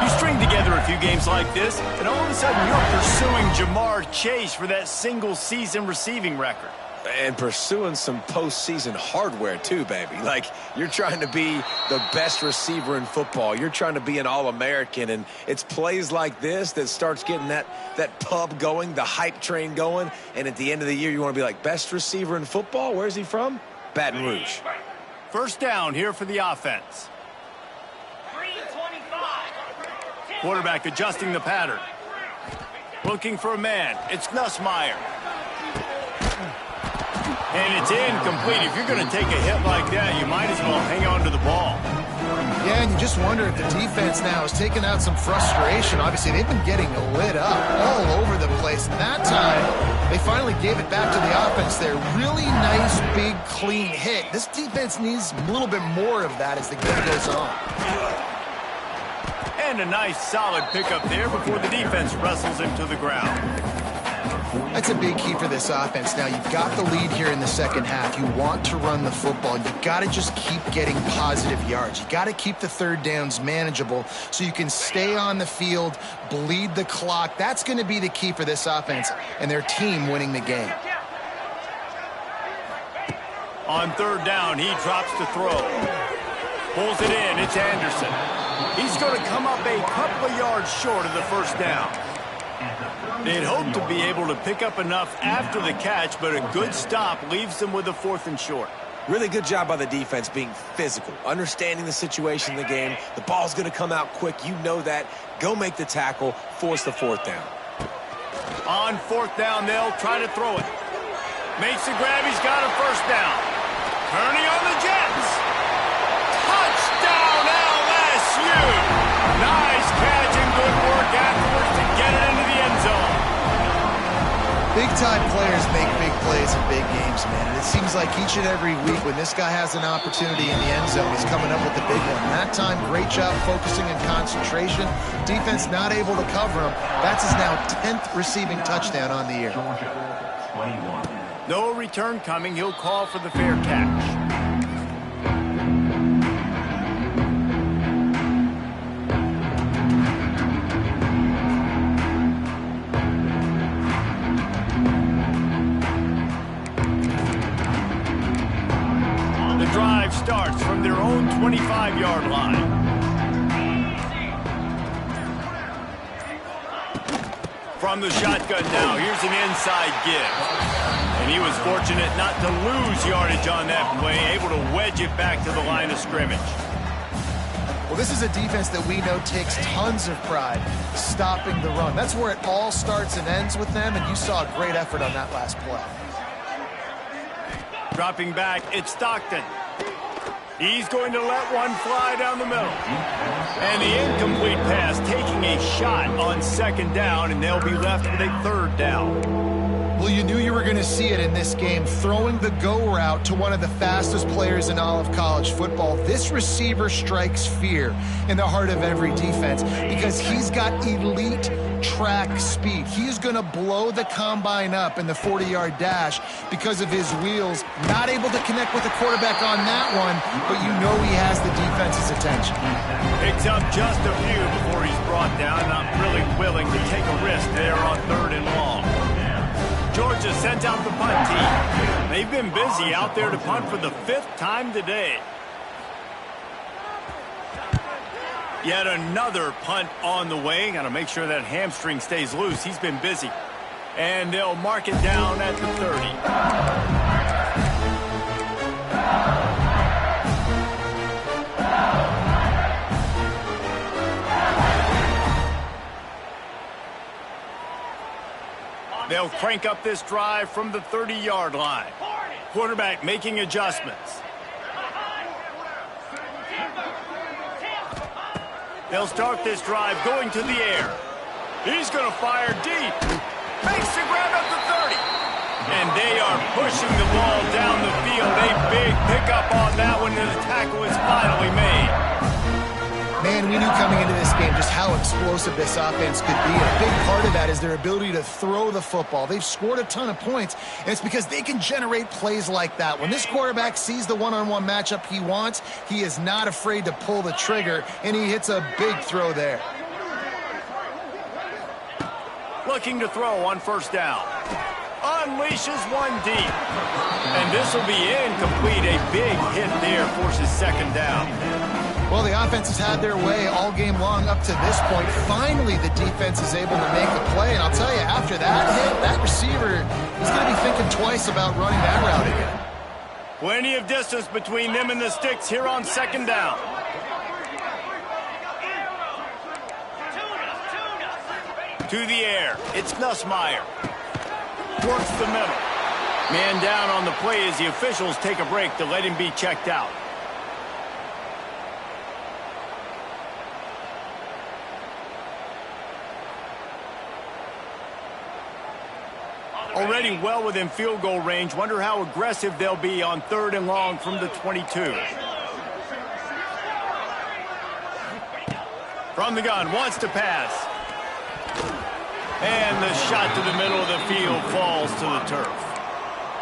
You string together a few games like this, and all of a sudden you're pursuing Jamar Chase for that single-season receiving record. And pursuing some postseason hardware, too, baby. Like, you're trying to be the best receiver in football. You're trying to be an All-American, and it's plays like this that starts getting that pub going, the hype train going, and at the end of the year, you want to be like, best receiver in football? Where's he from? Baton Rouge. First down here for the offense. Quarterback adjusting the pattern. Looking for a man. It's Nussmeier. And it's incomplete. If you're going to take a hit like that, you might as well hang on to the ball. Yeah, and you just wonder if the defense now is taking out some frustration. Obviously, they've been getting lit up all over the place. And that time, they finally gave it back to the offense there. Really nice, big, clean hit. This defense needs a little bit more of that as the game goes on. And a nice, solid pickup there before the defense wrestles him to the ground. That's a big key for this offense. Now, you've got the lead here in the second half. You want to run the football. You've got to just keep getting positive yards. You've got to keep the third downs manageable so you can stay on the field, bleed the clock. That's going to be the key for this offense and their team winning the game. On third down, he drops to throw. Pulls it in. It's Anderson. He's going to come up a couple of yards short of the first down. They'd hoped to be able to pick up enough after the catch, but a good stop leaves them with a 4th and short. Really good job by the defense being physical, understanding the situation in the game. The ball's going to come out quick. You know that. Go make the tackle, force the 4th down. On 4th down, they'll try to throw it. Makes the grab. He's got a first down. Turning on the Jets. Touchdown, LSU. Nice catch and good work afterwards to get it into the end zone. Big-time players make big plays in big games, man. And it seems like each and every week when this guy has an opportunity in the end zone, he's coming up with the big one. That time, great job focusing and concentration. Defense not able to cover him. That's his now 10th receiving touchdown on the year. Georgia, 21. No return coming. He'll call for the fair catch. Drive starts from their own 25-yard line. From the shotgun now, here's an inside give. And he was fortunate not to lose yardage on that play, able to wedge it back to the line of scrimmage. Well, this is a defense that we know takes tons of pride stopping the run. That's where it all starts and ends with them, and you saw a great effort on that last play. Dropping back, it's Stockton. He's going to let one fly down the middle. And the incomplete pass taking a shot on second down, and they'll be left with a 3rd down. Well, you knew you were going to see it in this game, throwing the go route to one of the fastest players in all of college football. This receiver strikes fear in the heart of every defense because he's got elite track speed. He's going to blow the combine up in the 40-yard dash because of his wheels. Not able to connect with the quarterback on that one, but you know he has the defense's attention. Picks up just a few before he's brought down. Not really willing to take a risk there on 3rd and long. Georgia sent out the punt team. They've been busy out there to punt for the 5th time today. Yet another punt on the way. Got to make sure that hamstring stays loose. He's been busy. And they'll mark it down at the 30. They'll crank up this drive from the 30-yard line. Quarterback making adjustments. They'll start this drive going to the air. He's going to fire deep. Makes the grab at the 30. And they are pushing the ball down the field. A big pickup on that one, and the tackle is finally made. Man, we knew coming into this game just how explosive this offense could be. A big part of that is their ability to throw the football. They've scored a ton of points, and it's because they can generate plays like that. When this quarterback sees the one-on-one matchup he wants, he is not afraid to pull the trigger, and he hits a big throw there. Looking to throw on 1st down. Unleashes one deep. And this will be incomplete. A big hit there forces 2nd down. Well, the offense has had their way all game long up to this point. Finally, the defense is able to make a play. And I'll tell you, after that hit, that receiver is going to be thinking twice about running that route again. Plenty of distance between them and the sticks here on 2nd down. To the air. It's Nussmeier. Works the middle. Man down on the play as the officials take a break to let him be checked out. Already well within field goal range. Wonder how aggressive they'll be on 3rd and long from the 22. From the gun, wants to pass. And the shot to the middle of the field falls to the turf.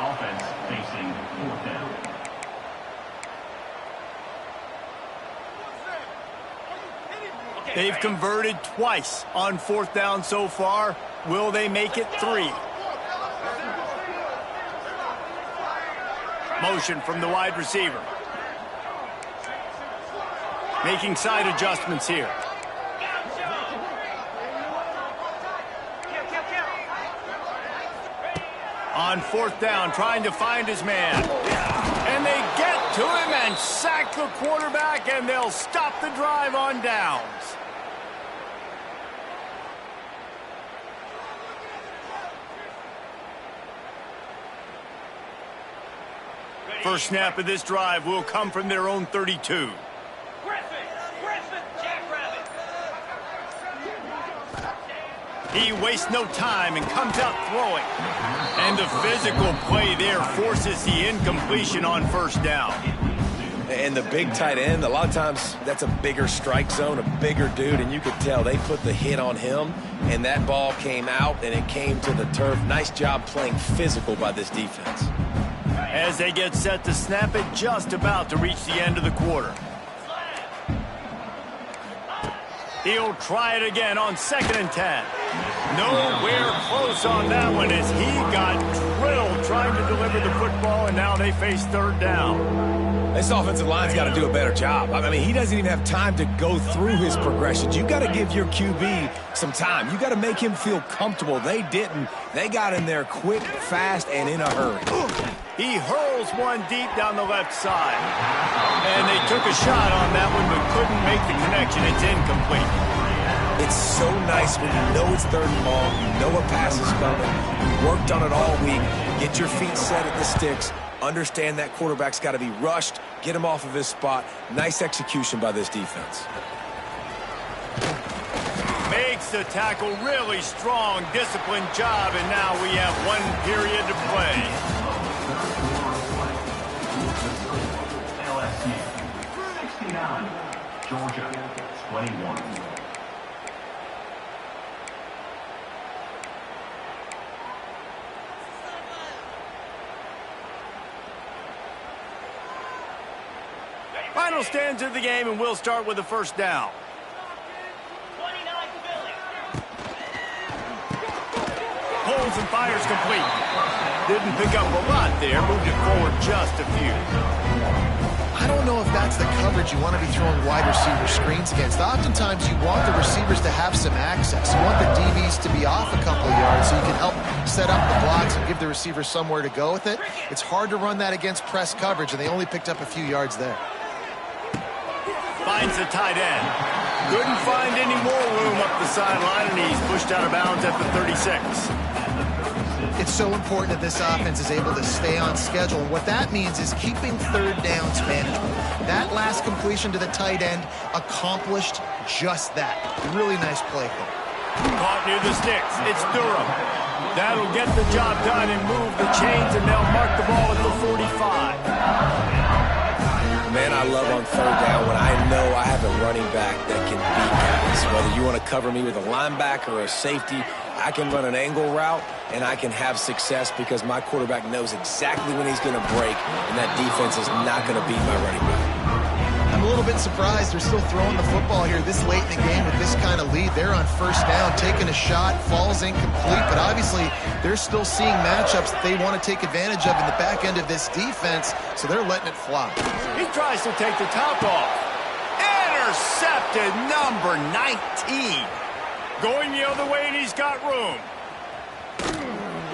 Offense facing 4th down. They've converted twice on 4th down so far. Will they make it 3? Motion from the wide receiver. Making side adjustments here. On 4th down, trying to find his man. And they get to him and sack the quarterback, and they'll stop the drive on downs. First snap of this drive will come from their own 32. He wastes no time and comes out throwing. And the physical play there forces the incompletion on 1st down. And the big tight end, a lot of times that's a bigger strike zone, a bigger dude, and you could tell they put the hit on him, and that ball came out, and it came to the turf. Nice job playing physical by this defense. As they get set to snap it, just about to reach the end of the quarter. He'll try it again on 2nd and 10. Nowhere close on that one as he got drilled trying to deliver the football, and now they face 3rd down. This offensive line's got to do a better job. I mean, he doesn't even have time to go through his progressions. You got to give your QB some time. You got to make him feel comfortable. They didn't. They got in there quick, fast, and in a hurry. He hurls one deep down the left side. And they took a shot on that one, but couldn't make the connection. It's incomplete. It's so nice when you know it's 3rd and long, you know a pass is coming, you worked on it all week, get your feet set at the sticks, understand that quarterback's got to be rushed, get him off of his spot. Nice execution by this defense. Makes the tackle, really strong, disciplined job, and now we have 1 period to play. LSU 69, Georgia 21. Final stands of the game, and we'll start with the first down. 29 Philly. Holds and fires complete. Didn't pick up a lot there. Moved it forward just a few. I don't know if that's the coverage you want to be throwing wide receiver screens against. Oftentimes, you want the receivers to have some access. You want the DBs to be off a couple of yards so you can help set up the blocks and give the receiver somewhere to go with it. It's hard to run that against press coverage, and they only picked up a few yards there. Finds the tight end. Couldn't find any more room up the sideline, and he's pushed out of bounds at the 36. It's so important that this offense is able to stay on schedule. And what that means is keeping third downs manageable. That last completion to the tight end accomplished just that. Really nice play here. Caught near the sticks. It's Durham. That'll get the job done and move the chains, and they'll mark the ball at the 45. Man, I love on third down when I know I have a running back that can beat guys. Whether you want to cover me with a linebacker or a safety, I can run an angle route, and I can have success because my quarterback knows exactly when he's going to break, and that defense is not going to beat my running back. I'm a little bit surprised they're still throwing the football here this late in the game with this kind of lead. They're on first down, taking a shot, falls incomplete, but obviously they're still seeing matchups that they want to take advantage of in the back end of this defense, so they're letting it fly. He tries to take the top off. Intercepted, number 19. Going the other way, and he's got room.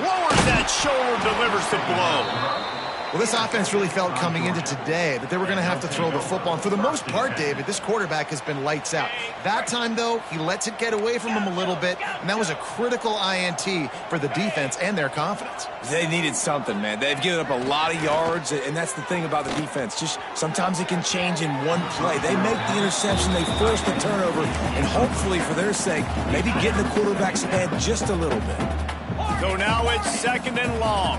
Lowers that shoulder, delivers the blow. Well, this offense really felt coming into today that they were going to have to throw the football. And for the most part, David, this quarterback has been lights out. That time, though, he lets it get away from him a little bit, and that was a critical INT for the defense and their confidence. They needed something, man. They've given up a lot of yards, and that's the thing about the defense. Just sometimes it can change in one play. They make the interception, they force the turnover, and hopefully, for their sake, maybe get in the quarterback's head just a little bit. So now it's second and long.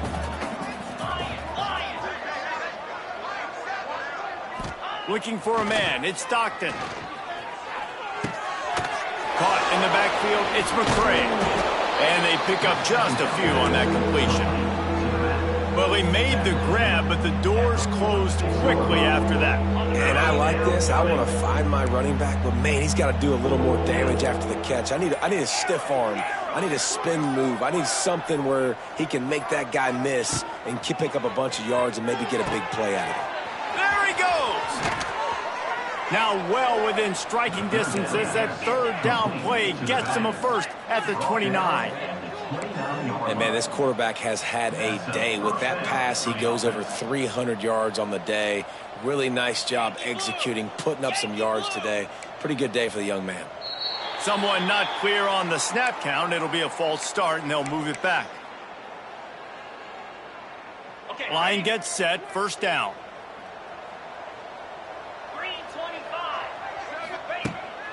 Looking for a man. It's Stockton. Caught in the backfield. It's McCray. And they pick up just a few on that completion. Well, he made the grab, but the doors closed quickly after that. And I like this. I want to find my running back, but, man, he's got to do a little more damage after the catch. I need a stiff arm. I need a spin move. I need something where he can make that guy miss and pick up a bunch of yards and maybe get a big play out of it. There he goes. Now well within striking distance as that third down play gets him a first at the 29. And, man, this quarterback has had a day. With that pass, he goes over 300 yards on the day. Really nice job executing, putting up some yards today. Pretty good day for the young man. Someone not clear on the snap count. It'll be a false start, and they'll move it back. Line gets set. First down.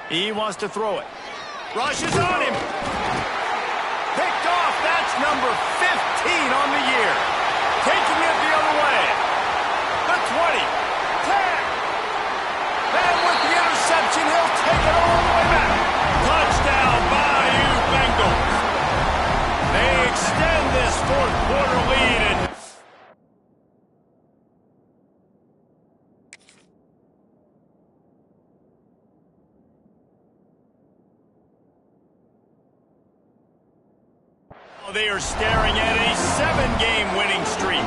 He wants to throw it. Rushes on him. Picked off. That's number 15 on the year. Taking it the other way. The 20. 10. And with the interception, he'll take it all the way back. Touchdown, Bayou Bengals. They extend this fourth quarter lead. And they are staring at a 7-game winning streak.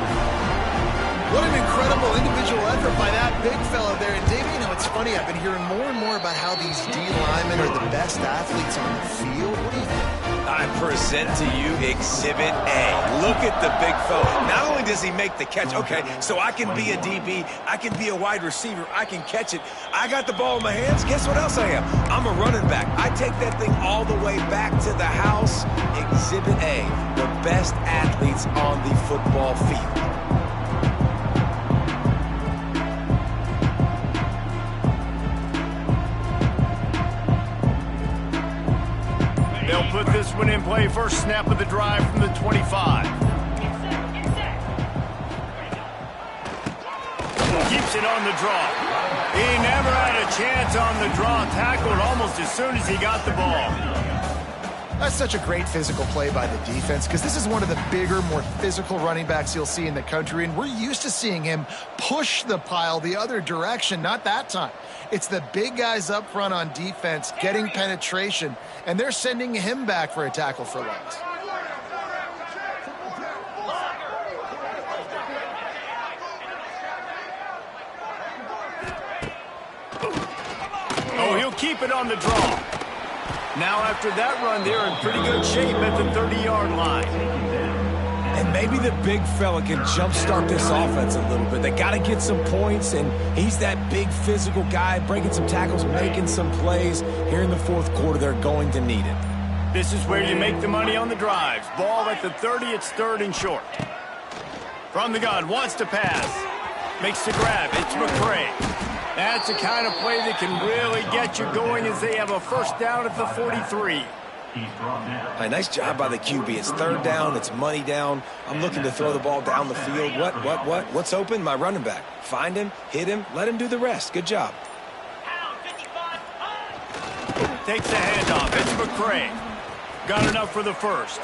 What an incredible individual effort by that big fella there. And, David, you know, it's funny. I've been hearing more and more about how these D linemen are the best athletes on the field. What do you think? I present to you Exhibit A. Look at the big fella. Not only does he make the catch, okay, so I can be a DB, I can be a wide receiver, I can catch it. I got the ball in my hands. Guess what else I am? I'm a running back. I take that thing all the way back to the house. Exhibit A, the best athletes on the football field. They'll put this one in play. First snap of the drive from the 25. Keeps it on the draw. He never had a chance on the draw. Tackled almost as soon as he got the ball. That's such a great physical play by the defense because this is one of the bigger, more physical running backs you'll see in the country, and we're used to seeing him push the pile the other direction. Not that time. It's the big guys up front on defense getting penetration, and they're sending him back for a tackle for loss. Oh, he'll keep it on the draw. Now after that run, they're in pretty good shape at the 30-yard line. And maybe the big fella can jumpstart this offense a little bit. They got to get some points, and he's that big physical guy, breaking some tackles, making some plays. Here in the fourth quarter, they're going to need it. This is where you make the money on the drives. Ball at the 30, it's third and short. From the gun, wants to pass. Makes the grab, it's McCray. That's the kind of play that can really get you going as they have a first down at the 43. Nice job by the QB. It's third down. It's money down. I'm looking to throw the ball down the field. What? What's open? My running back. Find him, hit him, let him do the rest. Good job. Takes the handoff. It's McCray. Got enough for the first.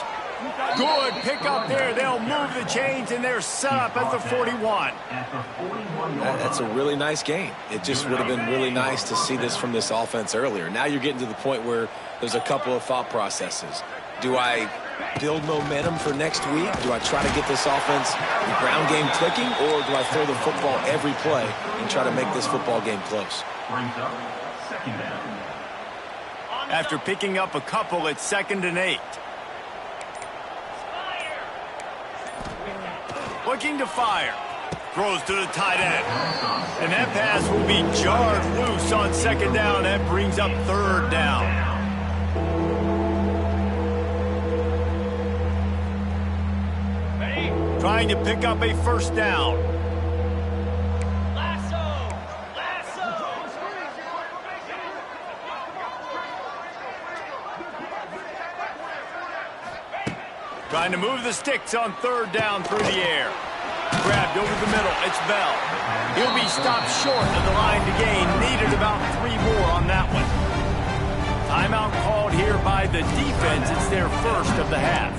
Good pick up there. They'll move the chains, and they're set up at the 41. That's a really nice game. It just would have been really nice to see this from this offense earlier. Now you're getting to the point where there's a couple of thought processes. Do I build momentum for next week? Do I try to get this offense, the ground game clicking, or do I throw the football every play and try to make this football game close? After picking up a couple, it's 2nd and 8. Looking to fire. Throws to the tight end. And that pass will be jarred loose on 2nd down. That brings up 3rd down. Trying to pick up a first down. Trying to move the sticks on 3rd down through the air. Grabbed over the middle. It's Bell. He'll be stopped short of the line to gain. Needed about 3 more on that one. Timeout called here by the defense. It's their first of the half.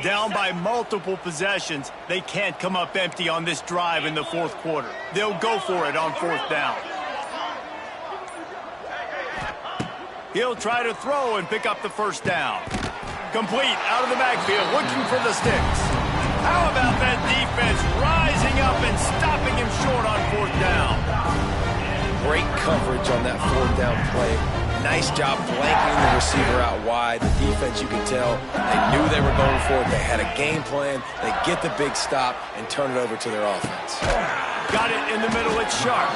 Down by multiple possessions, they can't come up empty on this drive in the fourth quarter. They'll go for it on 4th down. He'll try to throw and pick up the first down. Complete out of the backfield, looking for the sticks. How about that defense rising up and stopping him short on 4th down? Great coverage on that 4th down play. Nice job blanking the receiver out wide. The defense, you can tell, they knew they were going for it. They had a game plan. They get the big stop and turn it over to their offense. Got it in the middle. It's Sharp.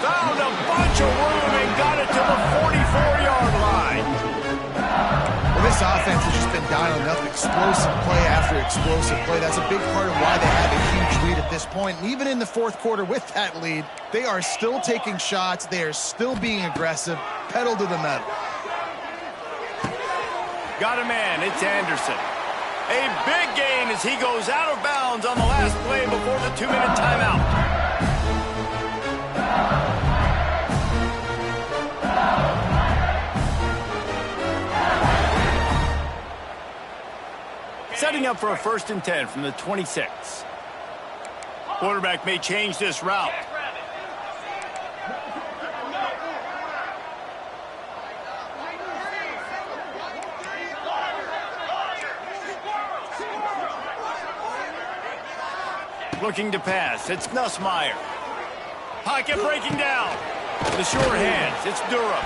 Found a bunch of room and got it to the 44-yard line. Well, this offense has just been dialing up explosive play after explosive play. That's a big part of why they have a huge lead at this point. And even in the fourth quarter with that lead, they are still taking shots. They are still being aggressive. Pedal to the metal. Got a man. It's Anderson. A big gain as he goes out of bounds on the last play before the 2-minute timeout. Setting up for a 1st and 10 from the 26. Quarterback may change this route. Looking to pass. It's Nussmeier. Pocket breaking down. The short hands. It's Durham.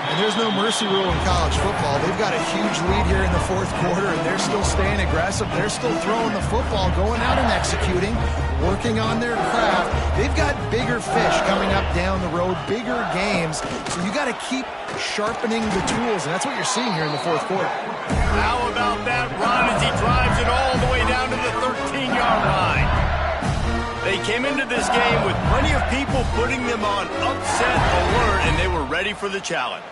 And there's no mercy rule in college football. They've got a huge lead here in the fourth quarter, and they're still staying aggressive. They're still throwing the football, going out and executing, working on their craft. They've got bigger fish coming up down the road, bigger games. So you got to keep sharpening the tools, and that's what you're seeing here in the fourth quarter. How about that run as he drives it all the way down to the 13-yard line? They came into this game with plenty of people putting them on upset alert, and they were ready for the challenge.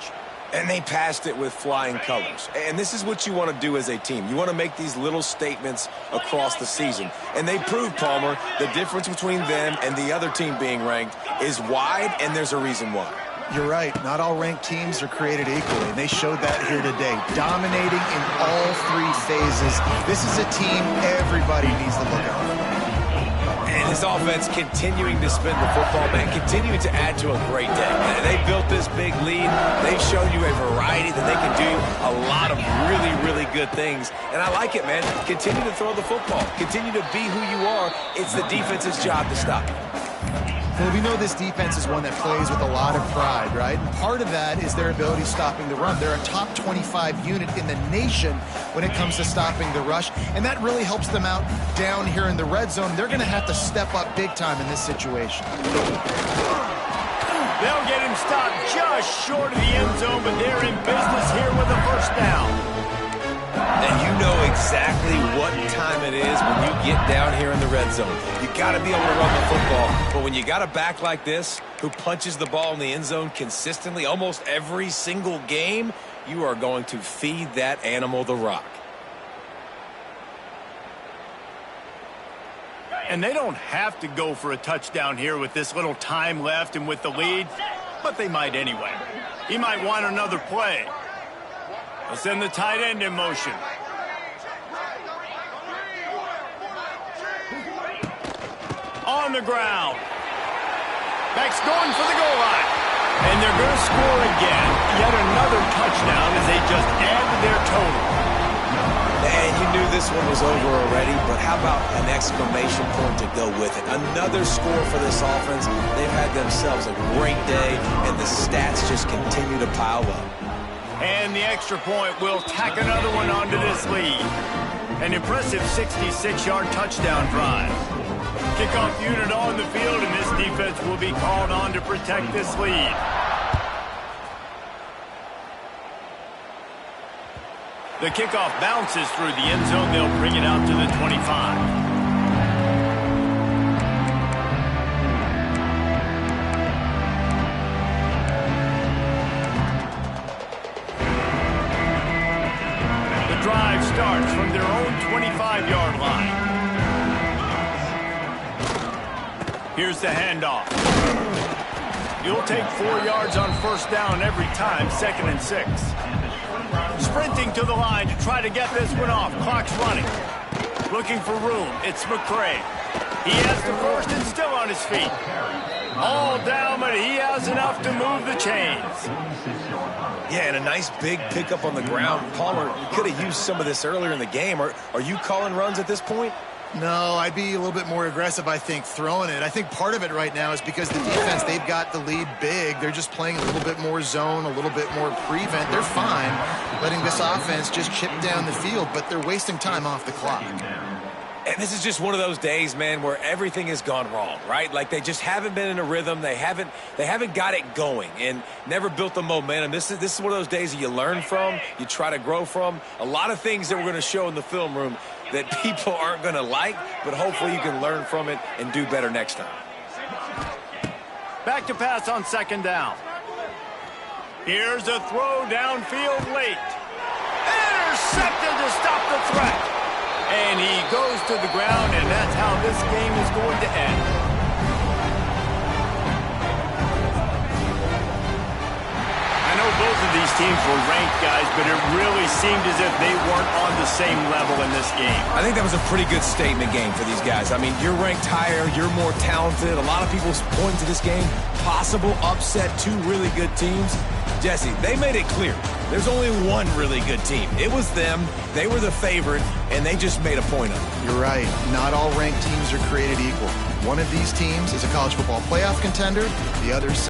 And they passed it with flying colors. And this is what you want to do as a team. You want to make these little statements across the season. And they proved, Palmer, the difference between them and the other team being ranked is wide, and there's a reason why. You're right. Not all ranked teams are created equally, and they showed that here today. Dominating in all three phases. This is a team everybody needs to look out for. And his offense continuing to spin the football, man, continuing to add to a great day. They built this big lead. They've shown you a variety that they can do a lot of really, really good things. And I like it, man. Continue to throw the football. Continue to be who you are. It's the defense's job to stop you. Well, we know this defense is one that plays with a lot of pride, right? And part of that is their ability stopping the run. They're a top 25 unit in the nation when it comes to stopping the rush, and that really helps them out down here in the red zone. They're going to have to step up big time in this situation. They'll get him stopped just short of the end zone, but they're in business here with a first down. And you know exactly what time it is when you get down here in the red zone. You got to be able to run the football, but when you got a back like this who punches the ball in the end zone consistently almost every single game, you are going to feed that animal the rock. And they don't have to go for a touchdown here with this little time left and with the lead, but they might anyway. He might want another play. They'll send the tight end in motion. On the ground. Beck's going for the goal line. And they're going to score again. Yet another touchdown as they just add to their total. And you knew this one was over already, but how about an exclamation point to go with it? Another score for this offense. They've had themselves a great day, and the stats just continue to pile up. And the extra point will tack another one onto this lead. An impressive 66-yard touchdown drive. Kickoff unit on the field, and this defense will be called on to protect this lead. The kickoff bounces through the end zone. They'll bring it out to the 25. Drive starts from their own 25-yard line. Here's the handoff. You'll take 4 yards on first down every time, 2nd and 6. Sprinting to the line to try to get this one off. Clock's running. Looking for room. It's McCray. He has the first and still on his feet. All down, but he has enough to move the chains. Yeah, and a nice big pickup on the ground. Palmer, you could have used some of this earlier in the game. Are you calling runs at this point? No, I'd be a little bit more aggressive, I think, throwing it. I think part of it right now is because the defense, they've got the lead big. They're just playing a little bit more zone, a little bit more prevent. They're fine letting this offense just chip down the field, but they're wasting time off the clock. And this is just one of those days, man, where everything has gone wrong, right? Like they just haven't been in a rhythm. They haven't got it going and never built the momentum. This is one of those days that you learn from, you try to grow from. A lot of things that we're going to show in the film room that people aren't going to like, but hopefully you can learn from it and do better next time. Back to pass on 2nd down. Here's a throw downfield late. Intercepted to stop the threat. And he goes to the ground, and that's how this game is going to end. I know both of these teams were ranked, guys, but it really seemed as if they weren't on the same level in this game. I think that was a pretty good statement game for these guys. I mean, you're ranked higher, you're more talented. A lot of people point to this game, possible upset, 2 really good teams. Jesse, they made it clear. There's only one really good team. It was them. They were the favorite, and they just made a point of it. You're right. Not all ranked teams are created equal. One of these teams is a college football playoff contender. The other